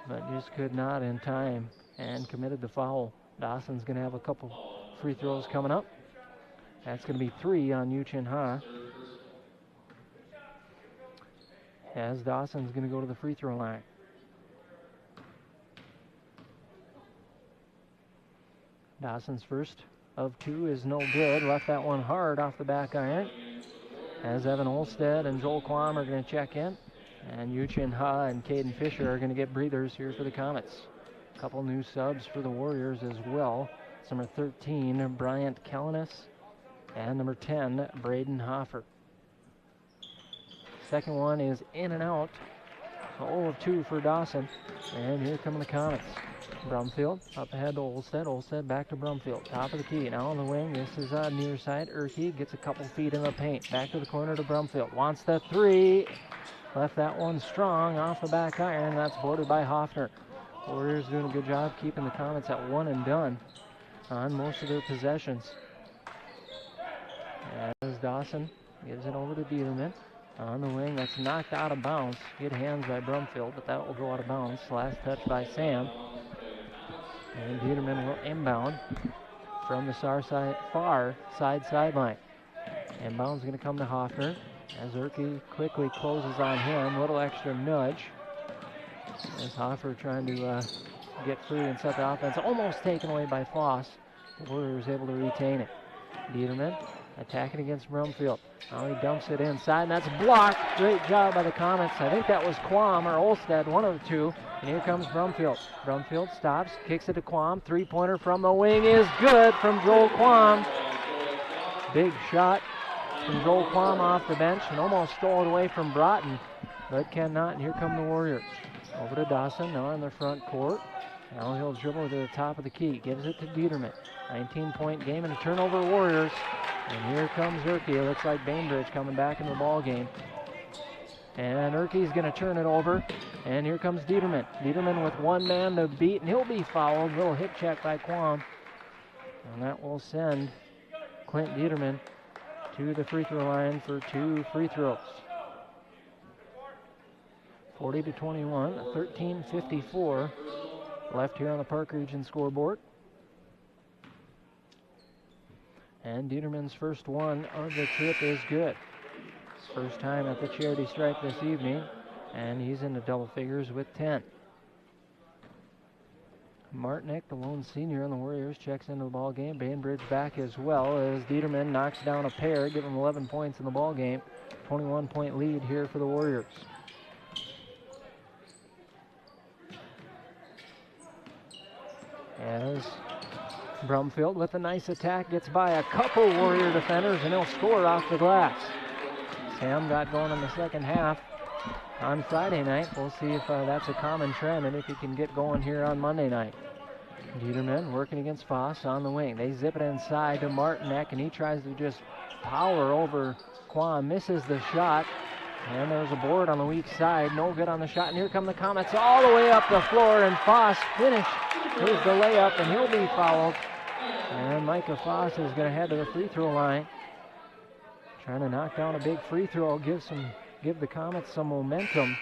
Speaker 2: but just could not in time and committed the foul. Dawson's going to have a couple free throws coming up. That's going to be 3 on Uchin Ha. As Dawson's going to go to the free throw line. Dawson's first of 2 is no good. Left that one hard off the back iron. As Evan Olstead and Joel Quam are going to check in. And Uchin Ha and Caden Fisher are going to get breathers here for the Comets. A couple new subs for the Warriors as well. It's number 13, Bryant Kellenis, and number 10, Braden Hoffer. Second one is in and out. 0 of 2 for Dawson. And here come the Comets. Brumfield up ahead to Olstead. Olstead back to Brumfield. Top of the key. Now on the wing. This is near side. Urke gets a couple feet in the paint. Back to the corner to Brumfield. Wants the 3. Left that one strong off the back iron. That's boarded by Hoffner. Warriors doing a good job keeping the Comets at 1 and done on most of their possessions. As Dawson gives it over to Dieterman. On the wing, that's knocked out of bounds. Good hands by Brumfield, but that will go out of bounds. Last touch by Sam. And Dieterman will inbound from the far side sideline. Inbound's going to come to Hoffner. As Urke quickly closes on him, little extra nudge. As Hoffer trying to get free and set the offense, almost taken away by Foss. The Warriors able to retain it. Dieterman attacking against Brumfield. Now he dumps it inside, and that's blocked. Great job by the Comets. I think that was Quam or Olstead, one of the two. And here comes Brumfield. Brumfield stops, kicks it to Quam. Three-pointer from the wing is good from Joel Quam. Big shot from Joel Quam off the bench and almost stole it away from Broughton, but cannot. And here come the Warriors. Over to Dawson, now in the front court. Now he'll dribble to the top of the key. Gives it to Dieterman. 19-point game and a turnover Warriors. And here comes Urke. It looks like Bainbridge coming back in the ball game. And Urke's going to turn it over. And here comes Dieterman. Dieterman with one man to beat, and he'll be fouled. Little hip check by Quam. And that will send Clint Dieterman to the free throw line for 2 free throws. 40-21, 13:54 left here on the Park Region scoreboard. And Dieterman's first one of the trip is good. His first time at the charity stripe this evening, and he's into double figures with 10. Martinick, the lone senior on the Warriors, checks into the ball game. Bainbridge back as well as Dieterman knocks down a pair, giving him 11 points in the ball game. 21-point lead here for the Warriors. As Brumfield with a nice attack gets by a couple Warrior defenders, and he'll score off the glass. Sam got going in the second half on Friday night. We'll see if that's a common trend and if he can get going here on Monday night. Dieterman working against Foss on the wing. They zip it inside to Martinek, and he tries to just power over Quam. Misses the shot, and there's a board on the weak side. No good on the shot, and here come the Comets all the way up the floor, and Foss finished. Here's the layup, and he'll be fouled. And Micah Foss is going to head to the free throw line. Trying to knock down a big free throw, give the Comets some momentum.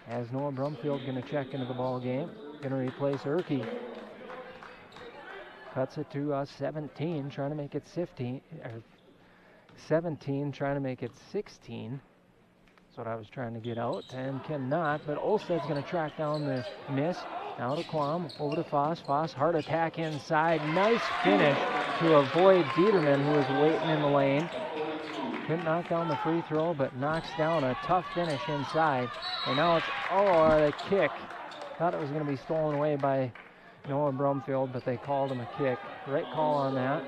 Speaker 2: As Noah Brumfield going to check into the ball game. Going to replace Urke. Cuts it to 17, trying to make it 15. 17, trying to make it 16. That's what I was trying to get out, and cannot. But Olsted's going to track down the miss. Now to Quam, over to Foss. Foss, hard attack inside. Nice finish to avoid Dieterman, who was waiting in the lane. Couldn't knock down the free throw, but knocks down a tough finish inside. And now it's, the kick. Thought it was going to be stolen away by Noah Brumfield, but they called him a kick. Right call on that.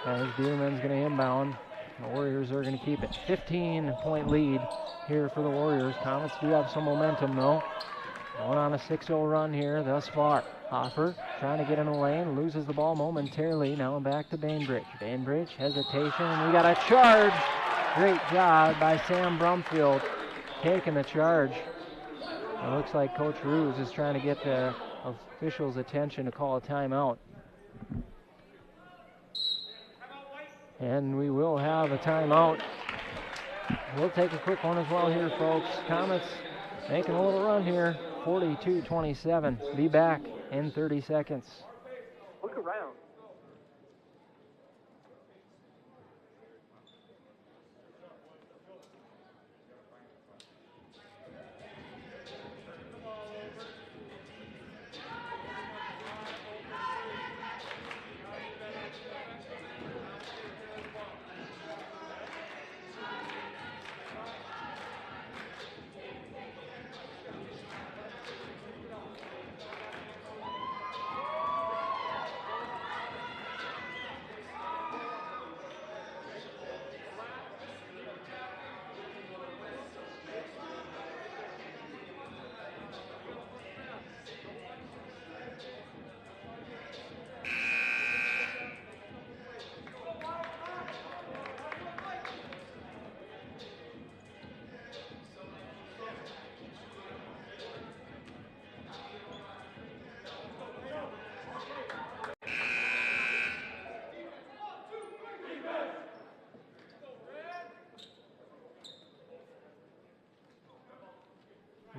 Speaker 2: as Dearman's going to inbound. The Warriors are going to keep it. 15-point lead here for the Warriors. Comets do have some momentum, though. Going on a 6-0 run here thus far. Hoffer trying to get in the lane, loses the ball momentarily. Now back to Bainbridge. Bainbridge, hesitation, and we got a charge. Great job by Sam Brumfield taking the charge. It looks like Coach Ruse is trying to get the officials' attention to call a timeout. And we will have a timeout. We'll take a quick one as well here, folks. Comets making a little run here. 42-27. Be back in 30 seconds.
Speaker 3: Look around.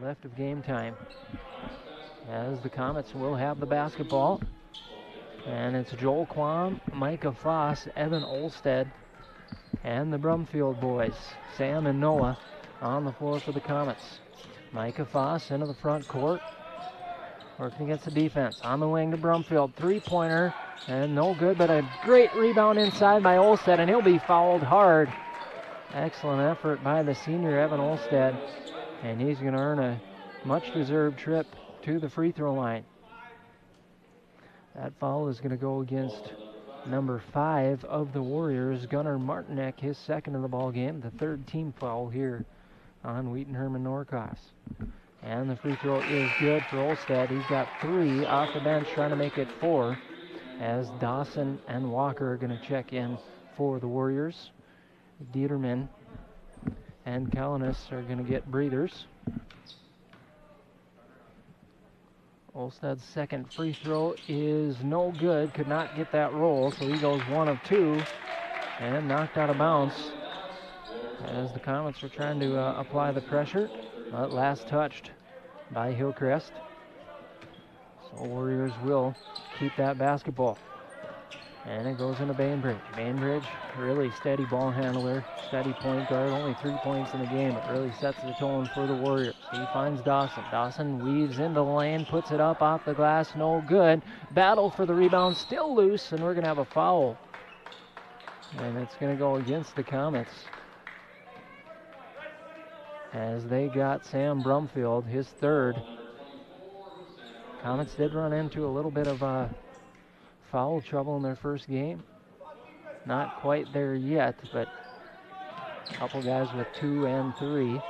Speaker 2: Left of game time as the Comets will have the basketball. And it's Joel Quam, Micah Foss, Evan Olstead, and the Brumfield boys, Sam and Noah, on the floor for the Comets. Micah Foss into the front court, working against the defense. On the wing to Brumfield, three-pointer, and no good, but a great rebound inside by Olstead, and he'll be fouled hard. Excellent effort by the senior Evan Olstead, and he's going to earn a much-deserved trip to the free throw line. That foul is going to go against number 5 of the Warriors, Gunnar Martinek, his second of the ball game, the third team foul here on Wheaton Herman Norcross. And the free throw is good for Olstead. He's got 3 off the bench, trying to make it 4, as Dawson and Walker are going to check in for the Warriors. Dieterman and Kalaniss are going to get breathers. Olsted's second free throw is no good. Could not get that roll, so he goes 1 of 2 and knocked out of bounds as the Comets are trying to apply the pressure. But last touched by Hillcrest. So Warriors will keep that basketball. And it goes into Bainbridge. Bainbridge, really steady ball handler, steady point guard, only 3 points in the game. It really sets the tone for the Warriors. He finds Dawson. Dawson weaves into the lane, puts it up off the glass, no good. Battle for the rebound, still loose, and we're going to have a foul. And it's going to go against the Comets, as they got Sam Brumfield, his third. Comets did run into a little bit of foul trouble in their first game. Not quite there yet, but a couple guys with 2 and 3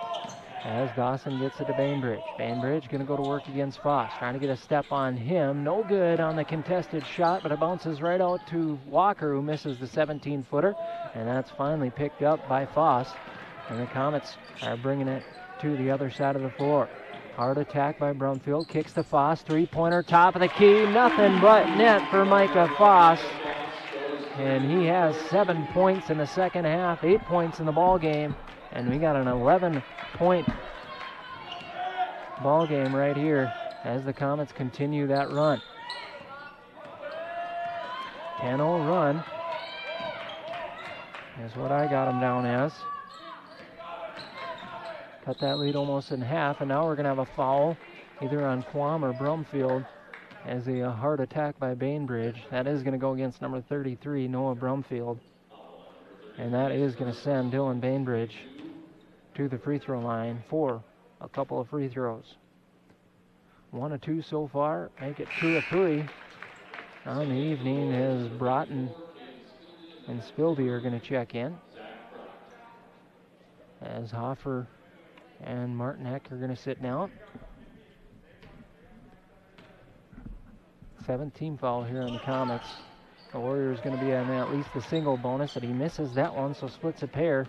Speaker 2: as Dawson gets it to Bainbridge. Bainbridge going to go to work against Foss, trying to get a step on him. No good on the contested shot, but it bounces right out to Walker, who misses the 17-footer, and that's finally picked up by Foss. And the Comets are bringing it to the other side of the floor. Hard attack by Brumfield, kicks to Foss, three-pointer, top of the key, nothing but net for Micah Foss. And he has 7 points in the second half, 8 points in the ball game, and we got an 11-point ball game right here as the Comets continue that run. 10-0 run is what I got them down as. Cut that lead almost in half, and now we're going to have a foul either on Quam or Brumfield as a hard attack by Bainbridge. That is going to go against number 33, Noah Brumfield. And that is going to send Dylan Bainbridge to the free throw line for a couple of free throws. 1 of 2 so far, make it 2 of 3 on the evening as Broughton and Spilby are going to check in, as Hoffer and Martinek are going to sit down. 7th-team foul here on the Comets. The Warriors going to be on at least the single bonus, but he misses that one, so splits a pair.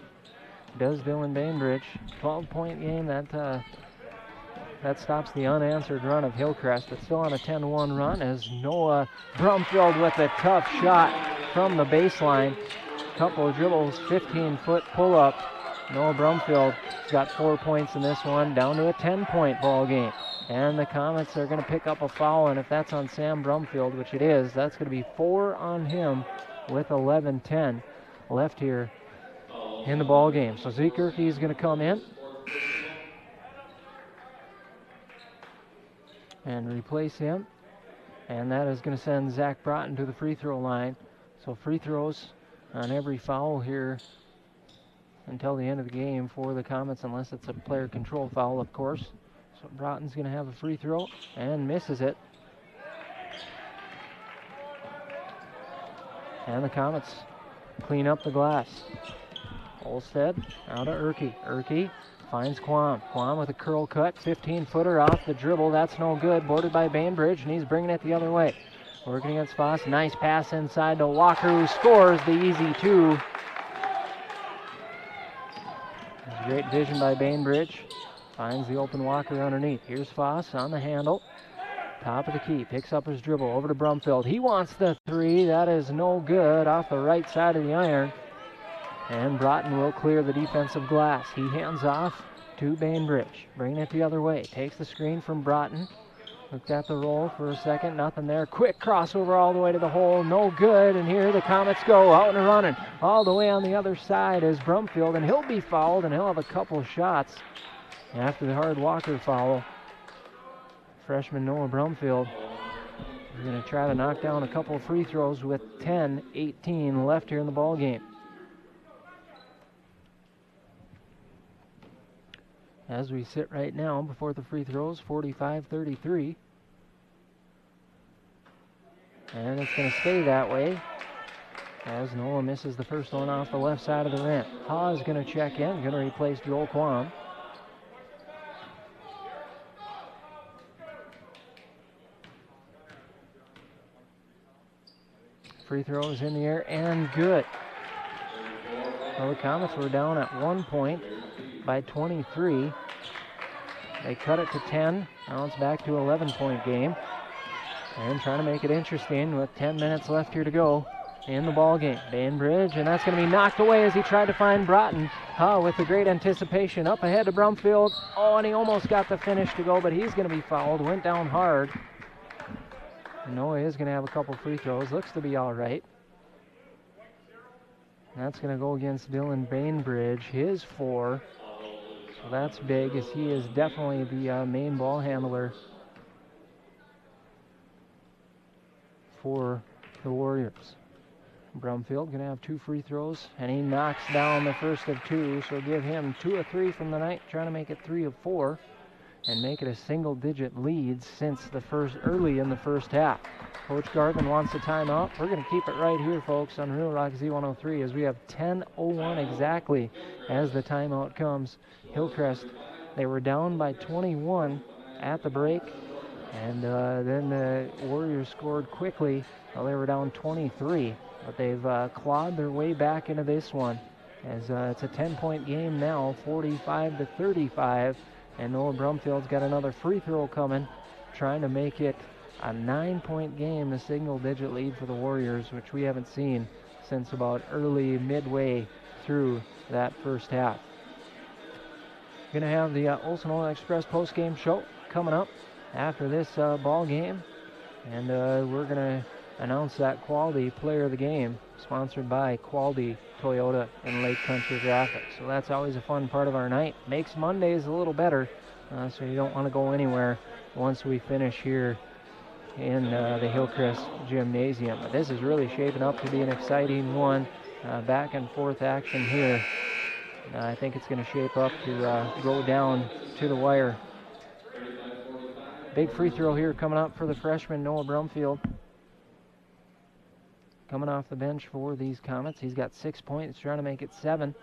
Speaker 2: Does Dylan Bainbridge. 12-point game. That stops the unanswered run of Hillcrest, but still on a 10-1 run as Noah Brumfield with a tough shot from the baseline. Couple of dribbles, 15-foot pull-up. Noah Brumfield's got 4 points in this one, down to a 10-point ball game. And the Comets are going to pick up a foul, and if that's on Sam Brumfield, which it is, that's going to be 4 on him with 11:10 left here in the ball game. So Zeke Gerke is going to come in and replace him, and that is going to send Zach Broughton to the free throw line. So free throws on every foul here until the end of the game for the Comets, unless it's a player control foul, of course. So Broughton's going to have a free throw and misses it. And the Comets clean up the glass. Olstead out to Erke. Erke finds Quam. Quam with a curl cut, 15-footer off the dribble. That's no good. Boarded by Bainbridge, and he's bringing it the other way. Working against Foss. Nice pass inside to Walker, who scores the easy 2. Great vision by Bainbridge. Finds the open Walker underneath. Here's Foss on the handle. Top of the key. Picks up his dribble over to Brumfield. He wants the 3. That is no good. Off the right side of the iron. And Broughton will clear the defensive glass. He hands off to Bainbridge. Bringing it the other way. Takes the screen from Broughton. Looked at the roll for a second. Nothing there. Quick crossover all the way to the hole. No good. And here the Comets go out and running. All the way on the other side is Brumfield. And he'll be fouled, and he'll have a couple shots after the hard Walker foul. Freshman Noah Brumfield is going to try to knock down a couple of free throws with 10:18 left here in the ball game. As we sit right now before the free throws, 45-33. And it's going to stay that way as Noah misses the first one off the left side of the rim. Ha is going to check in, going to replace Joel Quam. Free throw is in the air and good. Well, the Comets were down at 1 point by 23. They cut it to 10. Now it's back to an 11-point game. And trying to make it interesting with 10 minutes left here to go in the ball game. Bainbridge, and that's going to be knocked away as he tried to find Broughton. With the great anticipation up ahead to Brumfield. Oh, and he almost got the finish to go, but he's going to be fouled. Went down hard. Noah is going to have a couple free throws. Looks to be all right. That's going to go against Dylan Bainbridge, his 4. So that's big, as he is definitely the main ball handler for the Warriors. Brumfield going to have 2 free throws, and he knocks down the first of 2, so give him 2 of 3 from the night, trying to make it 3 of 4. And make it a single-digit lead since early in the first half. Coach Garvin wants a timeout. We're going to keep it right here, folks, on Real Rock Z103 as we have 10:01 exactly as the timeout comes. Hillcrest, they were down by 21 at the break, and then the Warriors scored quickly. Well, they were down 23, but they've clawed their way back into this one as it's a 10-point game now, 45-35. And Noah Brumfield's got another free throw coming, trying to make it a 9-point game, a single-digit lead for the Warriors, which we haven't seen since about midway through that first half. Going to have the Olson Oil Express post-game show coming up after this ball game, and we're going to announce that Quality Player of the Game, sponsored by Quality Toyota and Lake Country Graphics. So that's always a fun part of our night. Makes Mondays a little better, so you don't want to go anywhere once we finish here in the Hillcrest Gymnasium. But this is really shaping up to be an exciting one. Back and forth action here. I think it's going to shape up to go down to the wire. Big free throw here coming up for the freshman Noah Brumfield. coming off the bench for these Comets. He's got 6 points, trying to make it 7.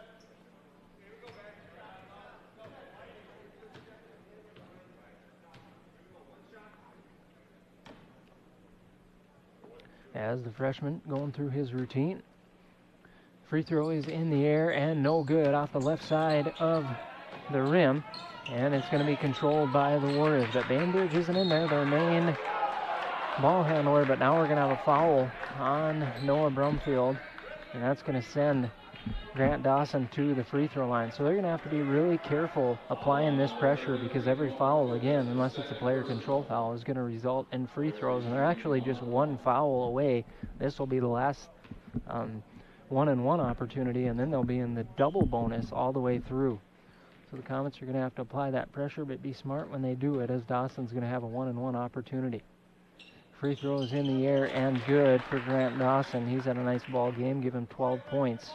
Speaker 2: As the freshman going through his routine. Free throw is in the air and no good off the left side of the rim. And it's going to be controlled by the Warriors. But Bainbridge isn't in there, their main ball handler. But now we're going to have a foul on Noah Brumfield. And that's going to send Grant Dawson to the free throw line. So they're going to have to be really careful applying this pressure, because every foul, again, unless it's a player control foul, is going to result in free throws. And they're actually just one foul away. This will be the last 1-and-1 opportunity, and then they'll be in the double bonus all the way through. So the Comets are going to have to apply that pressure, but be smart when they do it, as Dawson's going to have a 1-and-1 opportunity. Free throw is in the air and good for Grant Dawson. He's had a nice ball game, give him 12 points.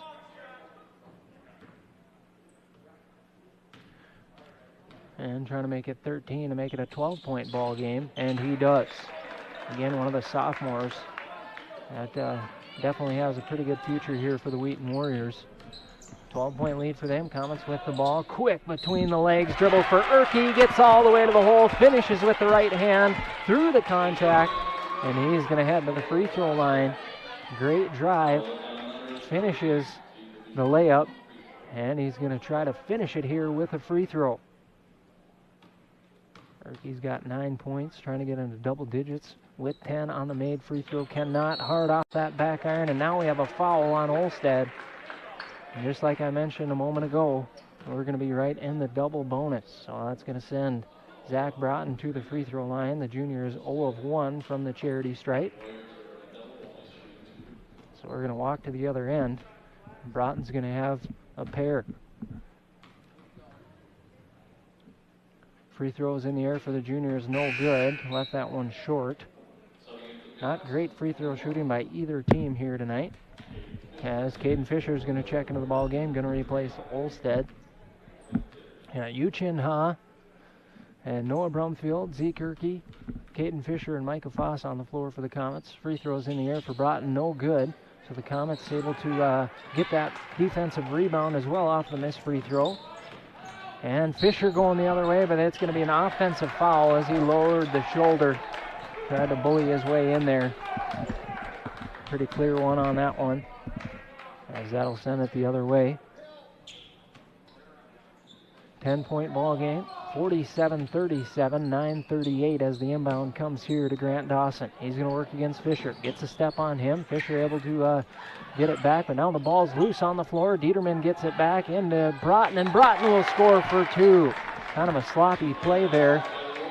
Speaker 2: And trying to make it 13 to make it a 12-point ball game, and he does. Again, one of the sophomores that definitely has a pretty good future here for the Wheaton Warriors. 12-point lead for them. Comets with the ball, quick between the legs, dribble for Erke, gets all the way to the hole, finishes with the right hand through the contact, and he's going to head to the free throw line. Great drive, finishes the layup, and he's going to try to finish it here with a free throw. Erke's got 9 points, trying to get into double digits with 10 on the made free throw. Cannot, hard off that back iron, and now we have a foul on Olstead. And just like I mentioned a moment ago, we're going to be right in the double bonus. So that's going to send Zach Broughton to the free throw line. The junior is 0 of 1 from the charity stripe. So we're going to walk to the other end. Broughton's going to have a pair. Free throws in the air for the juniors, no good. Left that one short. Not great free throw shooting by either team here tonight, as Caden Fisher is going to check into the ball game, going to replace Olstead. Yu Chin Ha and Noah Brumfield, Zeke Erke, Caden Fisher, and Micah Foss on the floor for the Comets. Free throws in the air for Broughton, no good. So the Comets able to get that defensive rebound as well off the missed free throw. And Fisher going the other way, but it's going to be an offensive foul as he lowered the shoulder. Tried to bully his way in there. Pretty clear one on that one, as that'll send it the other way. 10-point ball game, 47-37, 9:38 as the inbound comes here to Grant Dawson. He's going to work against Fisher. Gets a step on him. Fisher able to get it back, but now the ball's loose on the floor. Dieterman gets it back into Broughton, and Broughton will score for 2. Kind of a sloppy play there.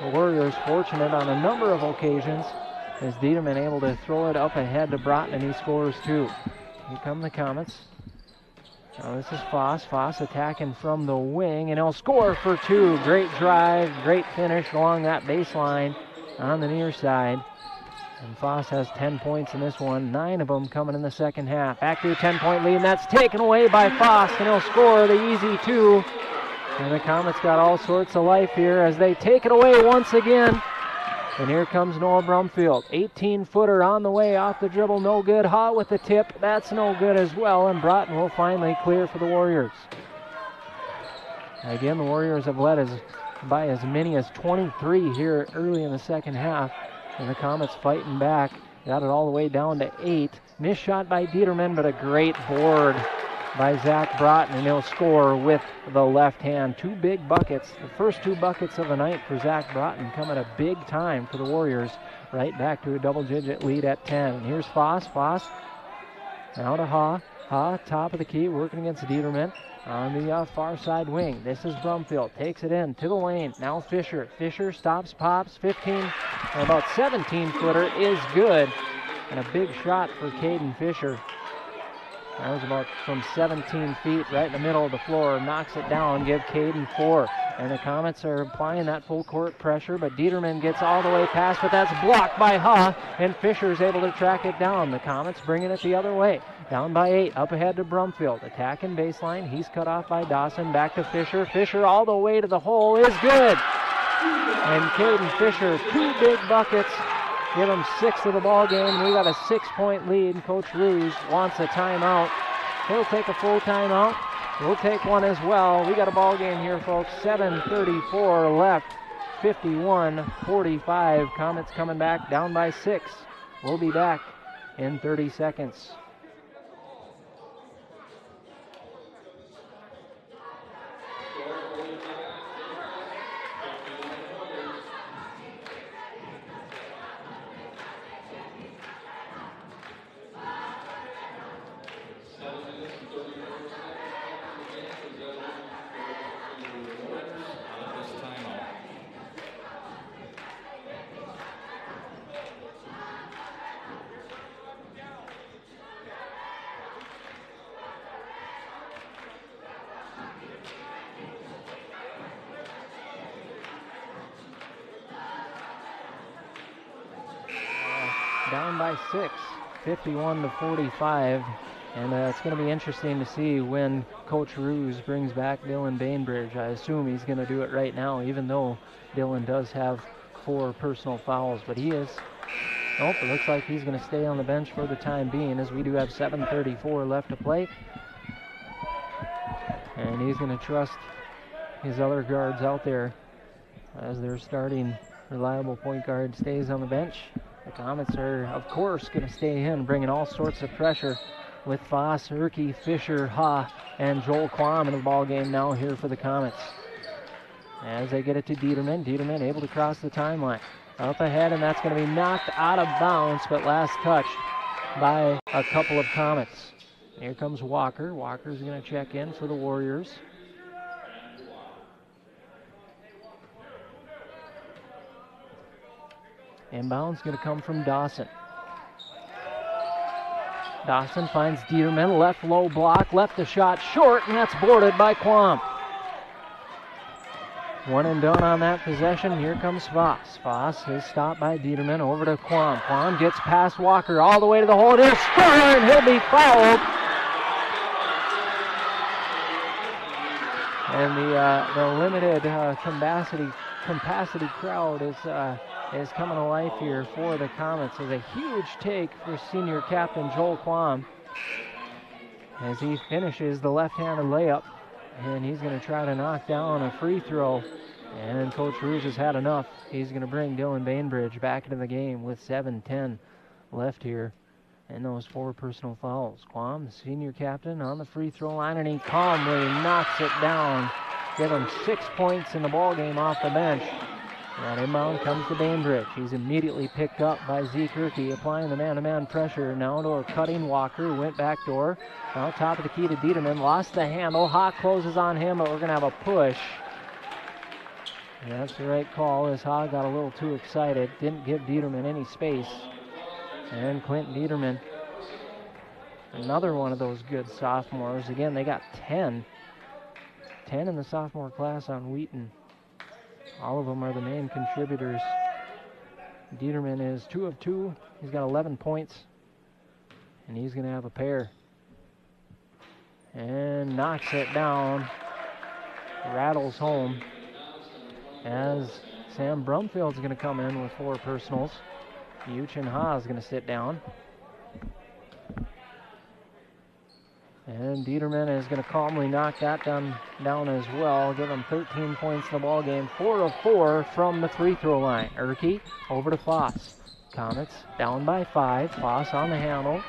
Speaker 2: The Warriors fortunate on a number of occasions, as Dieterman able to throw it up ahead to Broughton, and he scores 2. Here come the Comets. Now this is Foss. Foss attacking from the wing, and he'll score for 2. Great drive, great finish along that baseline on the near side. And Foss has 10 points in this one, 9 of them coming in the second half. Back to a 10-point lead, and that's taken away by Foss, and he'll score the easy 2. And the Comets got all sorts of life here as they take it away once again. And here comes Noah Brumfield. 18-footer on the way off the dribble, no good. Ha with the tip, that's no good as well. And Broughton will finally clear for the Warriors. Again, the Warriors have led by as many as 23 here early in the second half. And the Comets fighting back. Got it all the way down to 8. Missed shot by Dieterman, but a great board by Zach Broughton, and he'll score with the left hand. 2 big buckets. The first 2 buckets of the night for Zach Broughton come at a big time for the Warriors. Right back to a double-digit lead at 10. And here's Foss. Foss now to Ha. Ha, top of the key, working against Dieterman on the far side wing. This is Brumfield. Takes it in to the lane. Now Fisher. Fisher stops, pops. 15, or about 17-footer is good. And a big shot for Caden Fisher. That was about from 17 feet, right in the middle of the floor. Knocks it down, give Caden 4. And the Comets are applying that full court pressure, but Dieterman gets all the way past, but that's blocked by Ha, and Fisher's able to track it down. The Comets bringing it the other way. Down by 8, up ahead to Brumfield. Attacking baseline, he's cut off by Dawson. Back to Fisher. Fisher all the way to the hole is good. And Caden Fisher, 2 big buckets Give them 6 of the ball game. We got a 6-point lead, and Coach Ruse wants a timeout. He'll take a full timeout. We'll take one as well. We got a ball game here, folks. 7:34 left. 51-45. Comets coming back down by 6. We'll be back in 30 seconds. Down by 6, 51-45, and it's going to be interesting to see when Coach Ruse brings back Dylan Bainbridge. I assume he's going to do it right now, even though Dylan does have 4 personal fouls, but he is. Nope, it looks like he's going to stay on the bench for the time being, as we do have 7:34 left to play, and he's going to trust his other guards out there as their starting reliable point guard stays on the bench. The Comets are, of course, going to stay in, bringing all sorts of pressure with Foss, Erke, Fisher, Ha, and Joel Quam in the ball game now here for the Comets. As they get it to Dieterman, Dieterman able to cross the timeline. Up ahead, and that's going to be knocked out of bounds, but last touched by a couple of Comets. Here comes Walker. Walker's going to check in for the Warriors. Inbound's going to come from Dawson. Dawson finds Dieterman, left low block, left the shot short, and that's boarded by Quam. One and done on that possession. Here comes Foss. Foss is stopped by Dieterman, over to Quam. Quam gets past Walker all the way to the hole. There's score, and he'll be fouled. And the limited capacity crowd is coming to life here for the Comets. It's a huge take for senior captain Joel Quam as he finishes the left-handed layup, and he's going to try to knock down a free throw, and Coach Ruse has had enough. He's going to bring Dylan Bainbridge back into the game with 7:10 left here and those 4 personal fouls. Quam, the senior captain, on the free throw line, and he calmly knocks it down. Give him 6 points in the ball game off the bench. That inbound comes to Bainbridge. He's immediately picked up by Zeke Erke, applying the man-to-man pressure. Now to a cutting Walker, went back door. Now top of the key to Dieterman, lost the handle. Ha closes on him, but we're going to have a push. And that's the right call, as Ha got a little too excited. Didn't give Dieterman any space. And Clint Dieterman, another one of those good sophomores. Again, they got 10 in the sophomore class on Wheaton. All of them are the main contributors. Dieterman is 2 of 2. He's got 11 points, and he's going to have a pair. And knocks it down. Rattles home as Sam Brumfield's going to come in with 4 personals. Yuchin Ha is going to sit down. And Dieterman is going to calmly knock that down as well. Give him 13 points in the ball game. 4 of 4 from the free throw line. Erke over to Foss. Comets down by 5. Foss on the handle.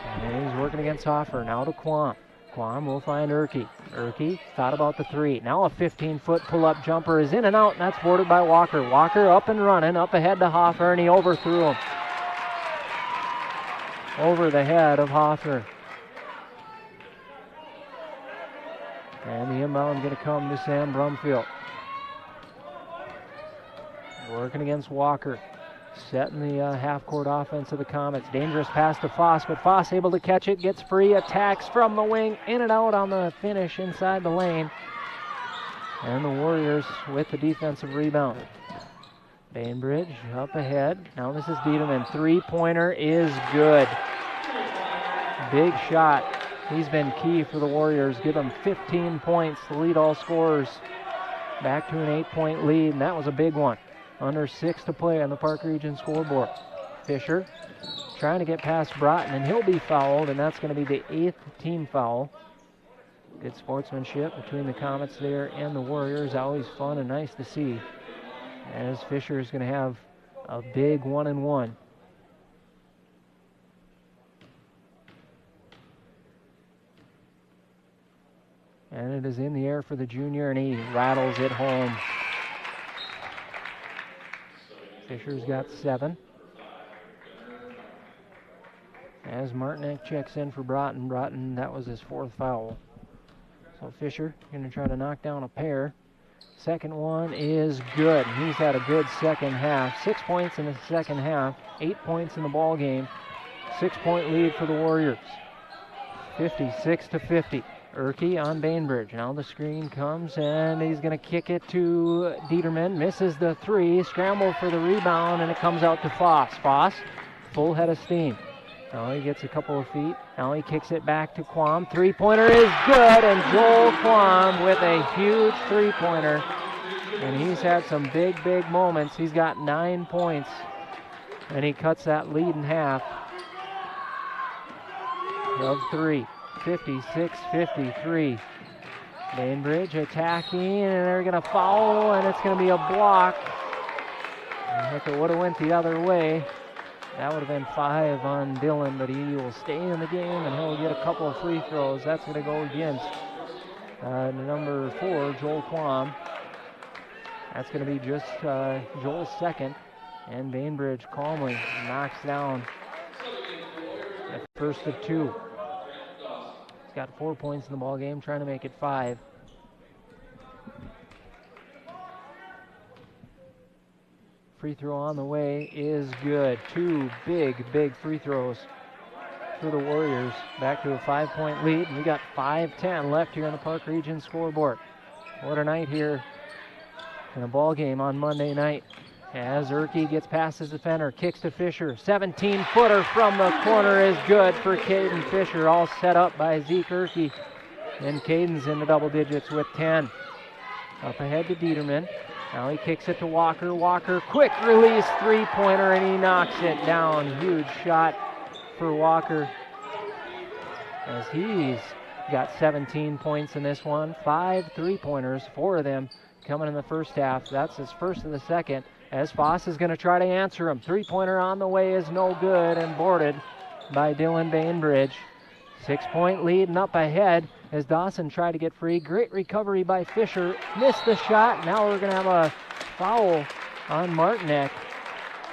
Speaker 2: And he's working against Hoffer. Now to Quam. Quam will find Erke. Erke thought about the 3. Now a 15-foot pull-up jumper is in and out, and that's boarded by Walker. Walker up and running, up ahead to Hoffer, and he overthrew him. Over the head of Hoffer. And the inbound going to come to Sam Brumfield. Working against Walker. Setting the half-court offense of the Comets. Dangerous pass to Foss, but Foss able to catch it. Gets free, attacks from the wing. In and out on the finish inside the lane. And the Warriors with the defensive rebound. Bainbridge up ahead. Now this is Dieterman. 3-pointer is good. Big shot. He's been key for the Warriors. Give them 15 points to lead all scorers back to an 8-point lead, and that was a big one. Under 6 to play on the Park Region scoreboard. Fisher trying to get past Broughton, and he'll be fouled, and that's going to be the 8th team foul. Good sportsmanship between the Comets there and the Warriors. Always fun and nice to see, as Fisher is going to have a big 1-and-1. And it is in the air for the junior, and he rattles it home. Fisher's got 7. As Martinek checks in for Broughton. Broughton, that was his 4th foul. So Fisher going to try to knock down a pair. Second one is good. He's had a good second half. 6 points in the second half. 8 points in the ball game. 6-point lead for the Warriors. 56-50. Urke on Bainbridge. Now the screen comes, and he's going to kick it to Dieterman. Misses the 3. Scramble for the rebound, and it comes out to Foss. Foss, full head of steam. Now he gets a couple of feet. Now he kicks it back to Quam. 3-pointer is good, and Joel Quam with a huge 3-pointer. And he's had some big, big moments. He's got 9 points, and he cuts that lead in half of 3. 56-53. Bainbridge attacking, and they're going to foul, and it's going to be a block. And if it would have went the other way, that would have been 5 on Dillon, but he will stay in the game, and he'll get a couple of free throws. That's going to go against number 4, Joel Quam. That's going to be just Joel's 2nd, and Bainbridge calmly knocks down the first of 2. Got 4 points in the ball game, trying to make it 5. Free throw on the way is good. 2 big, big free throws for the Warriors. Back to a 5-point lead. We got 5:10 left here on the Park Region scoreboard. What a night here in a ball game on Monday night. As Urke gets past his defender, kicks to Fisher. 17-footer from the corner is good for Caden Fisher, all set up by Zeke Urke. And Caden's in the double digits with 10. Up ahead to Dieterman. Now he kicks it to Walker. Walker, quick release 3-pointer, and he knocks it down. Huge shot for Walker, as he's got 17 points in this one. 5 3-pointers, 4 of them coming in the first half. That's his first of the second. As Foss is going to try to answer him. 3-pointer on the way is no good, and boarded by Dylan Bainbridge. 6-point lead and up ahead as Dawson tried to get free. Great recovery by Fisher. Missed the shot. Now we're going to have a foul on Martinek,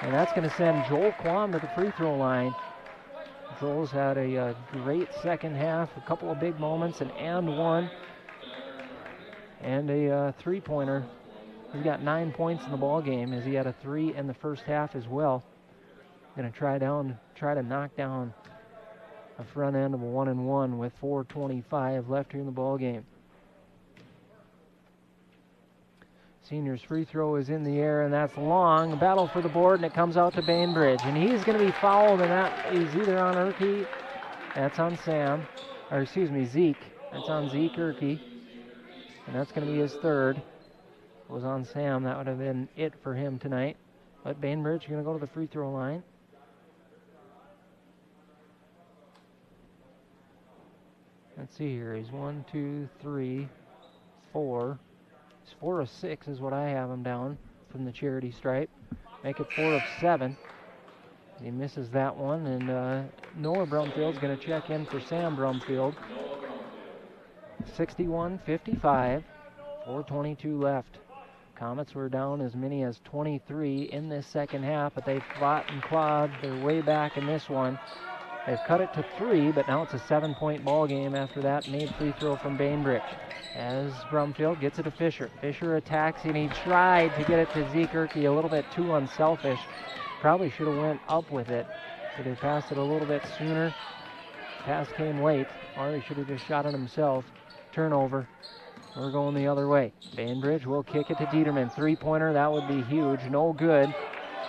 Speaker 2: and that's going to send Joel Quam to the free throw line. Joel's had a great second half. A couple of big moments, an and one, and a 3-pointer. He's got 9 points in the ball game, as he had a 3 in the first half as well. Going to try to knock down a front end of a 1-and-1 with 4:25 left here in the ball game. Senior's free throw is in the air, and that's long. Battle for the board, and it comes out to Bainbridge, and he's going to be fouled, and that is either on Urke, that's on Sam, or excuse me, Zeke. That's on Zeke Urke, and that's going to be his 3rd. Was on Sam, that would have been it for him tonight. But Bainbridge going to go to the free throw line. Let's see here. He's 1, 2, 3, 4. He's 4 of 6 is what I have him down from the charity stripe. Make it 4 of 7. He misses that one, and Noah Brumfield's going to check in for Sam Brumfield. 61-55. 4:22 left. Comets were down as many as 23 in this second half, but they fought and clawed their way back in this one. They've cut it to 3, but now it's a 7-point ball game after that made free throw from Bainbridge. As Brumfield gets it to Fisher. Fisher attacks, and he tried to get it to Zeke Urke, a little bit too unselfish. Probably should have went up with it. Should have passed it a little bit sooner. Pass came late, or he should have just shot it himself. Turnover. We're going the other way. Bainbridge will kick it to Dieterman. 3-pointer, that would be huge. No good.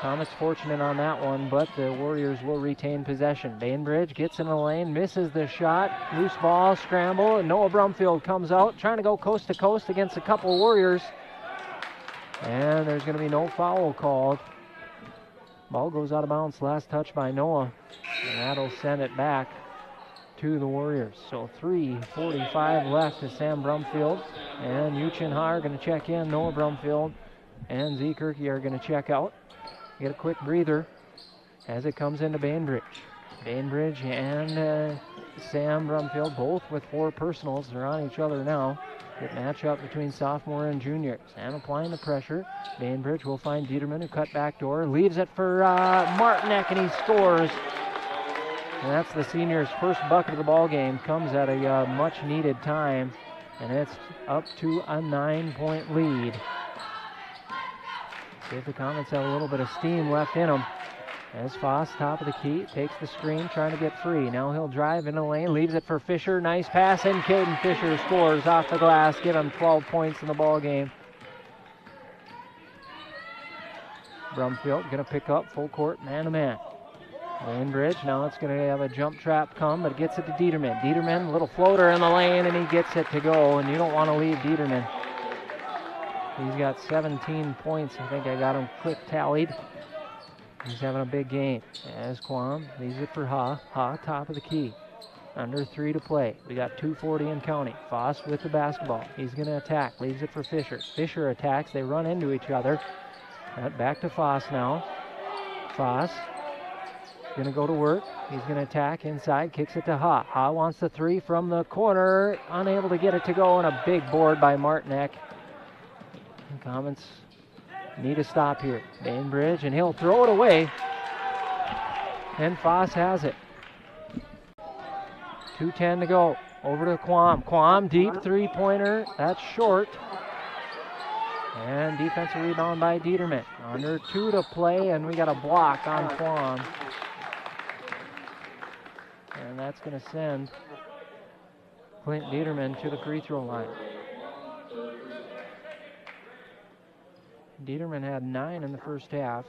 Speaker 2: Comets fortunate on that one, but the Warriors will retain possession. Bainbridge gets in the lane, misses the shot. Loose ball, scramble, and Noah Brumfield comes out, trying to go coast to coast against a couple Warriors. And there's going to be no foul called. Ball goes out of bounds, last touch by Noah, and that'll send it back to the Warriors. So 3:45 left to Sam Brumfield, and Uchin Ha are going to check in. Noah Brumfield and Zeke Herky are going to check out. Get a quick breather as it comes into Bainbridge. Bainbridge and Sam Brumfield, both with 4 personals. They're on each other now. Good matchup between sophomore and junior. Sam applying the pressure. Bainbridge will find Dieterman, who cut back door. Leaves it for Martinek, and he scores. And that's the senior's first bucket of the ball game. Comes at a much-needed time, and it's up to a 9-point lead. See if the Comets have a little bit of steam left in them. As Foss, top of the key, takes the screen, trying to get free. Now he'll drive into the lane, leaves it for Fisher. Nice pass, and Caden Fisher scores off the glass, give him 12 points in the ball game. Brumfield going to pick up full court, man-to-man. Bainbridge, now it's going to have a jump trap come, but it gets it to Dieterman. Dieterman, little floater in the lane, and he gets it to go, and you don't want to leave Dieterman. He's got 17 points. I think I got him quick tallied. He's having a big game. As Quam leaves it for Ha. Ha, top of the key. Under 3 to play. We got 2:40 in counting. Foss with the basketball. He's going to attack. Leaves it for Fisher. Fisher attacks. They run into each other. Back to Foss now. Foss going to go to work. He's going to attack inside. Kicks it to Ha. Ha wants the 3 from the corner. Unable to get it to go, and a big board by Martinek. Comets need a stop here. Bainbridge, and he'll throw it away. And Foss has it. 2:10 to go. Over to Quam. Quam, deep 3-pointer. That's short. And defensive rebound by Dieterman. Under 2 to play, and we got a block on Quam. And that's going to send Clint Dieterman to the free throw line. Dieterman had 9 in the first half.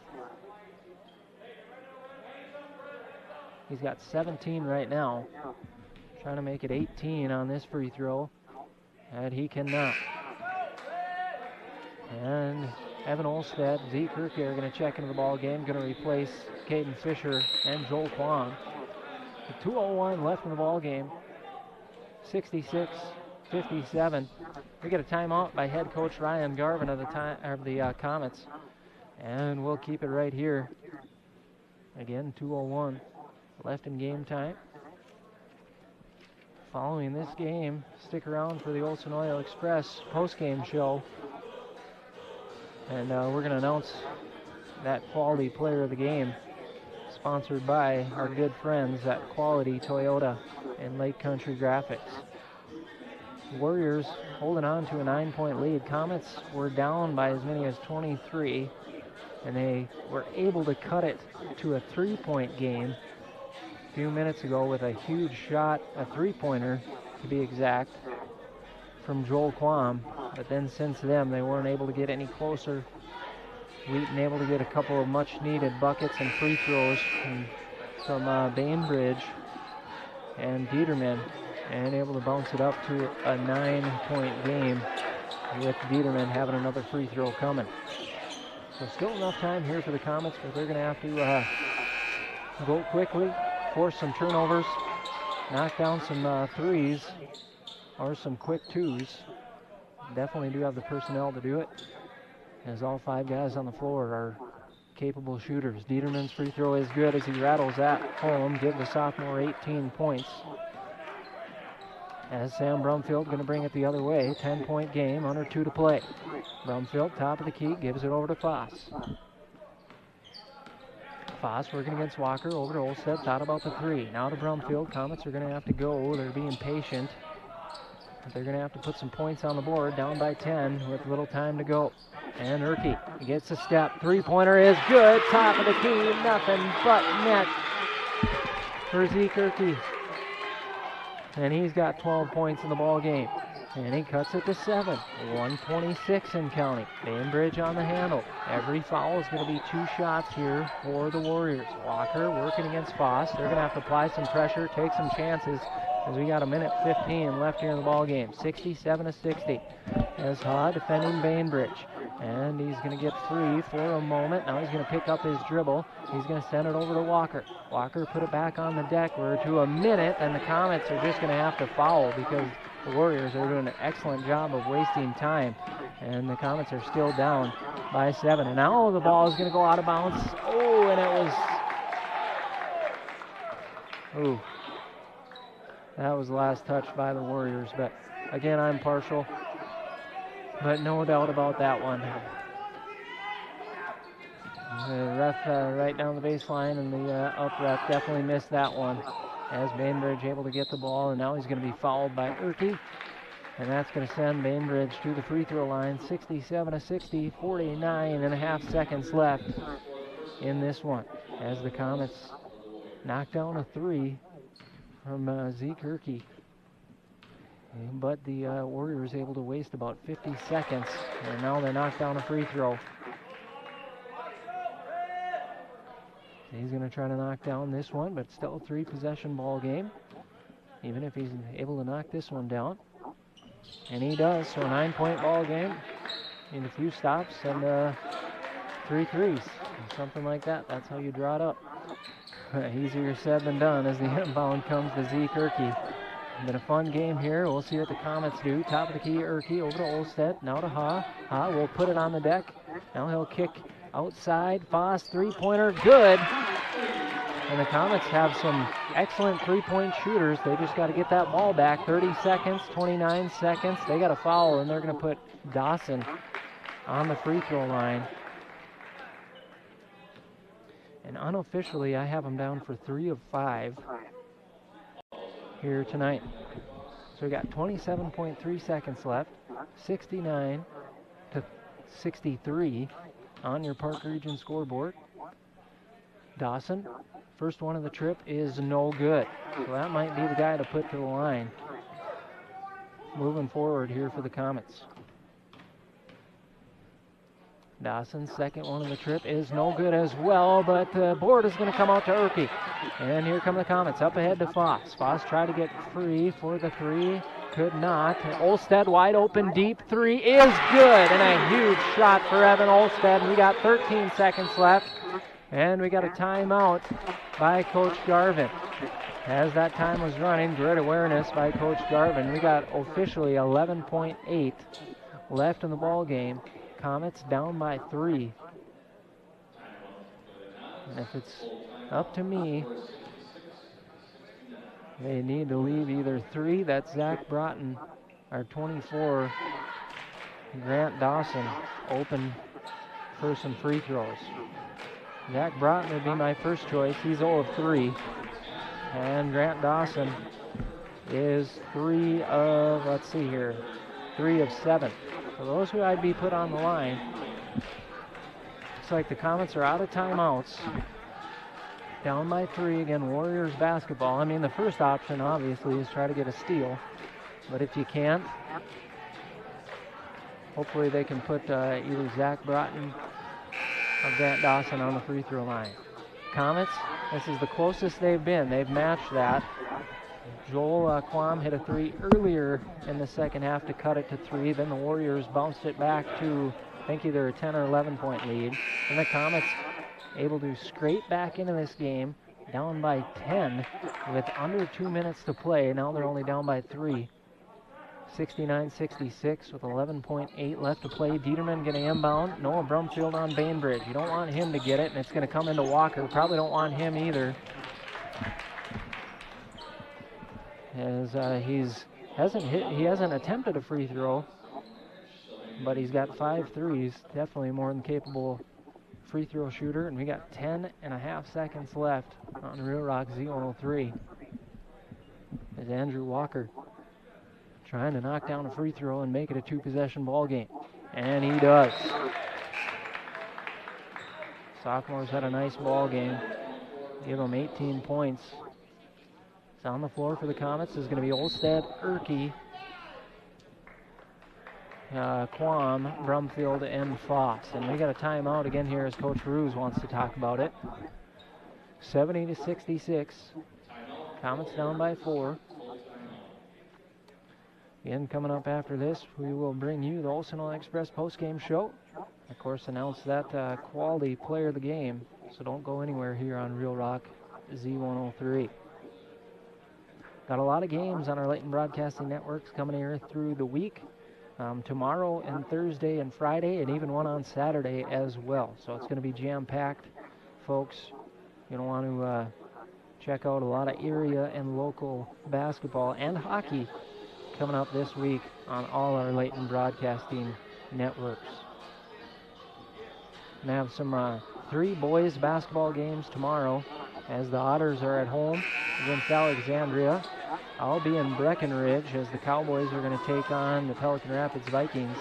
Speaker 2: He's got 17 right now. Trying to make it 18 on this free throw. And he cannot. And Evan Olstead, Zeke Herky are going to check into the ball game. Going to replace Caden Fisher and Joel Kwong. 2:01 left in the ball game. 66-57. We get a timeout by head coach Ryan Garvin of the Comets, and we'll keep it right here. Again, 2:01 left in game time. Following this game, stick around for the Olsen Oil Express post-game show, and we're going to announce that quality player of the game, sponsored by our good friends at Quality Toyota and Lake Country Graphics. Warriors holding on to a 9-point lead. Comets were down by as many as 23, and they were able to cut it to a 3-point game a few minutes ago with a huge shot, a 3-pointer to be exact, from Joel Quam. But then since then, they weren't able to get any closer. Wheaton able to get a couple of much-needed buckets and free throws from Bainbridge and Dieterman, and able to bounce it up to a 9-point game with Dieterman having another free throw coming. So still enough time here for the Comets, but they're going to have to go quickly, force some turnovers, knock down some threes or some quick twos. Definitely do have the personnel to do it, as all 5 guys on the floor are capable shooters. Dieterman's free throw is good as he rattles that home, give the sophomore 18 points. As Sam Brumfield going to bring it the other way. 10-point game, under 2 to play. Brumfield, top of the key, gives it over to Foss. Foss working against Walker, over to Olstead, thought about the 3. Now to Brumfield. Comets are going to have to go. They're being patient. But they're going to have to put some points on the board, down by 10 with little time to go. And Herky gets a step. 3-pointer is good. Top of the key, nothing but net for Zeke Herky. And he's got 12 points in the ball game. And he cuts it to 7. 1:26 in counting. Bainbridge on the handle. Every foul is going to be 2 shots here for the Warriors. Walker working against Foss. They're going to have to apply some pressure, take some chances, as we got a minute 15 left here in the ball game. 67-60. As Ha defending Bainbridge. And he's going to get free for a moment. Now he's going to pick up his dribble. He's going to send it over to Walker. Walker put it back on the deck. We're to a minute, and the Comets are just going to have to foul because the Warriors are doing an excellent job of wasting time. And the Comets are still down by 7. And now the ball is going to go out of bounds. Oh, and it was... Ooh. That was the last touch by the Warriors. But, again, I'm partial. But no doubt about that one. The ref right down the baseline, and the up ref definitely missed that one. As Bainbridge able to get the ball, and now he's going to be fouled by Erke. And that's going to send Bainbridge to the free throw line. 67-60, 49.5 seconds left in this one. As the Comets knock down a 3 from Zeke Erke. But the Warriors able to waste about 50 seconds, and now they knock down a free throw. He's going to try to knock down this one, but still a 3-possession ball game, even if he's able to knock this one down. And he does, so a 9-point ball game. Need a few stops and 3 threes, something like that. That's how you draw it up. Easier said than done as the inbound comes to Zeke Erke. Been a fun game here. We'll see what the Comets do. Top of the key, Erke over to Olstead. Now to Ha. Ha will put it on the deck. Now he'll kick outside. Foss, three-pointer, good. And the Comets have some excellent three-point shooters. They just got to get that ball back. 30 seconds, 29 seconds. They got a foul, and they're going to put Dawson on the free throw line. And unofficially, I have him down for 3 of 5 here tonight. So we got 27.3 seconds left. 69-63 on your Park Region scoreboard. Dawson, first one of the trip is no good. So that might be the guy to put to the line. Moving forward here for the Comets. Dawson's second one of the trip is no good as well, but the board is going to come out to Erke. And here come the Comets up ahead to Foss. Foss tried to get free for the 3, could not. Olstead wide open deep 3 is good, and a huge shot for Evan Olstead. We got 13 seconds left, and we got a timeout by Coach Garvin. As that time was running, great awareness by Coach Garvin. We got officially 11.8 left in the ball game. Comets down by 3. And if it's up to me, they need to leave either 3, that's Zach Broughton, or 24, Grant Dawson, open for some free throws. Zach Broughton would be my first choice. He's 0 of 3. And Grant Dawson is 3 of, let's see here, 3 of 7. So those who I'd be put on the line. Looks like the Comets are out of timeouts. Down by 3 again, Warriors basketball. I mean, the first option obviously is try to get a steal. But if you can't, hopefully they can put either Zach Broughton or Grant Dawson on the free throw line. Comets, this is the closest they've been. They've matched that. Joel Quam hit a 3 earlier in the second half to cut it to 3. Then the Warriors bounced it back to, I think, either a 10 or 11-point lead. And the Comets able to scrape back into this game, down by 10 with under 2 minutes to play. Now they're only down by 3. 69-66 with 11.8 left to play. Dieterman going to inbound. Noah Brumfield on Bainbridge. You don't want him to get it, and it's going to come into Walker. Probably don't want him either, as he hasn't attempted a free throw, but he's got 5 threes. Definitely more than capable free throw shooter, and we got 10.5 seconds left on Real Rock Z103. As Andrew Walker trying to knock down a free throw and make it a 2-possession ball game, and he does. Sophomores had a nice ball game. Give them 18 points. On the floor for the Comets is going to be Olstead, Erke, Quam, Brumfield, and Foss. And we got a timeout again here as Coach Ruse wants to talk about it. 70-66. Comets down by 4. Again, coming up after this, we will bring you the Oldsonville Express postgame show. of course, announce that quality player of the game. So don't go anywhere here on Real Rock Z103. Got a lot of games on our Layton Broadcasting Networks coming here through the week. Tomorrow and Thursday and Friday, and even one on Saturday as well. So it's going to be jam-packed, folks. You're going to want to check out a lot of area and local basketball and hockey coming up this week on all our Layton Broadcasting Networks. Going to have some 3 boys basketball games tomorrow as the Otters are at home against Alexandria. I'll be in Breckenridge as the Cowboys are going to take on the Pelican Rapids Vikings.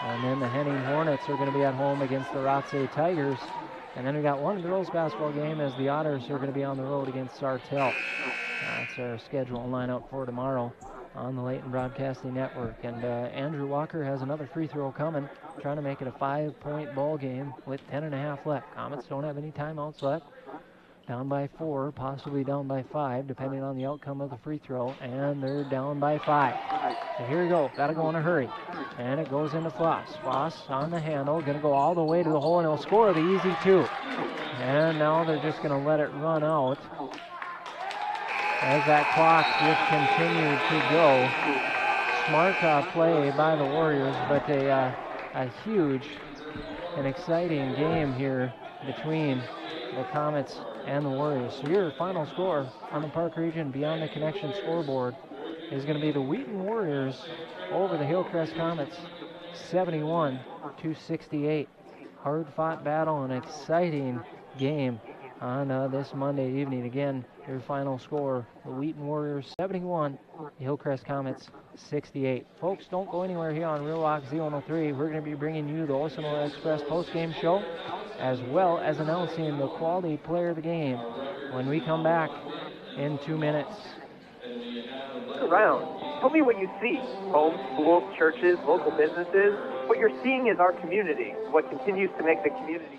Speaker 2: And then the Henning Hornets are going to be at home against the Rothsay Tigers. And then we got one girls basketball game as the Otters are going to be on the road against Sartell. That's our schedule and lineup for tomorrow on the Layton Broadcasting Network. And Andrew Walker has another free throw coming, trying to make it a 5-point ball game with 10.5 left. Comets don't have any timeouts left. Down by 4, possibly down by 5, depending on the outcome of the free throw. And they're down by 5. So here we go. Got to go in a hurry. And it goes into Foss. Foss on the handle. Going to go all the way to the hole, and he'll score the easy 2. And now they're just going to let it run out as that clock just continued to go. Smart play by the Warriors, but a huge and exciting game here between the Comets and the Warriors. So your final score on the Park Region Beyond the Connection scoreboard is going to be the Wheaton Warriors over the Hillcrest Comets, 71-68. Hard-fought battle, an exciting game on this Monday evening. Again, your final score, the Wheaton Warriors 71, the Hillcrest Comets 68. Folks, don't go anywhere here on Real Rock Z103. We're going to be bringing you the Osinola Express postgame show, as well as announcing the quality player of the game when we come back in 2 minutes.
Speaker 3: Look around. Tell me what you see. Homes, schools, churches, local businesses. What you're seeing is our community, what continues to make the community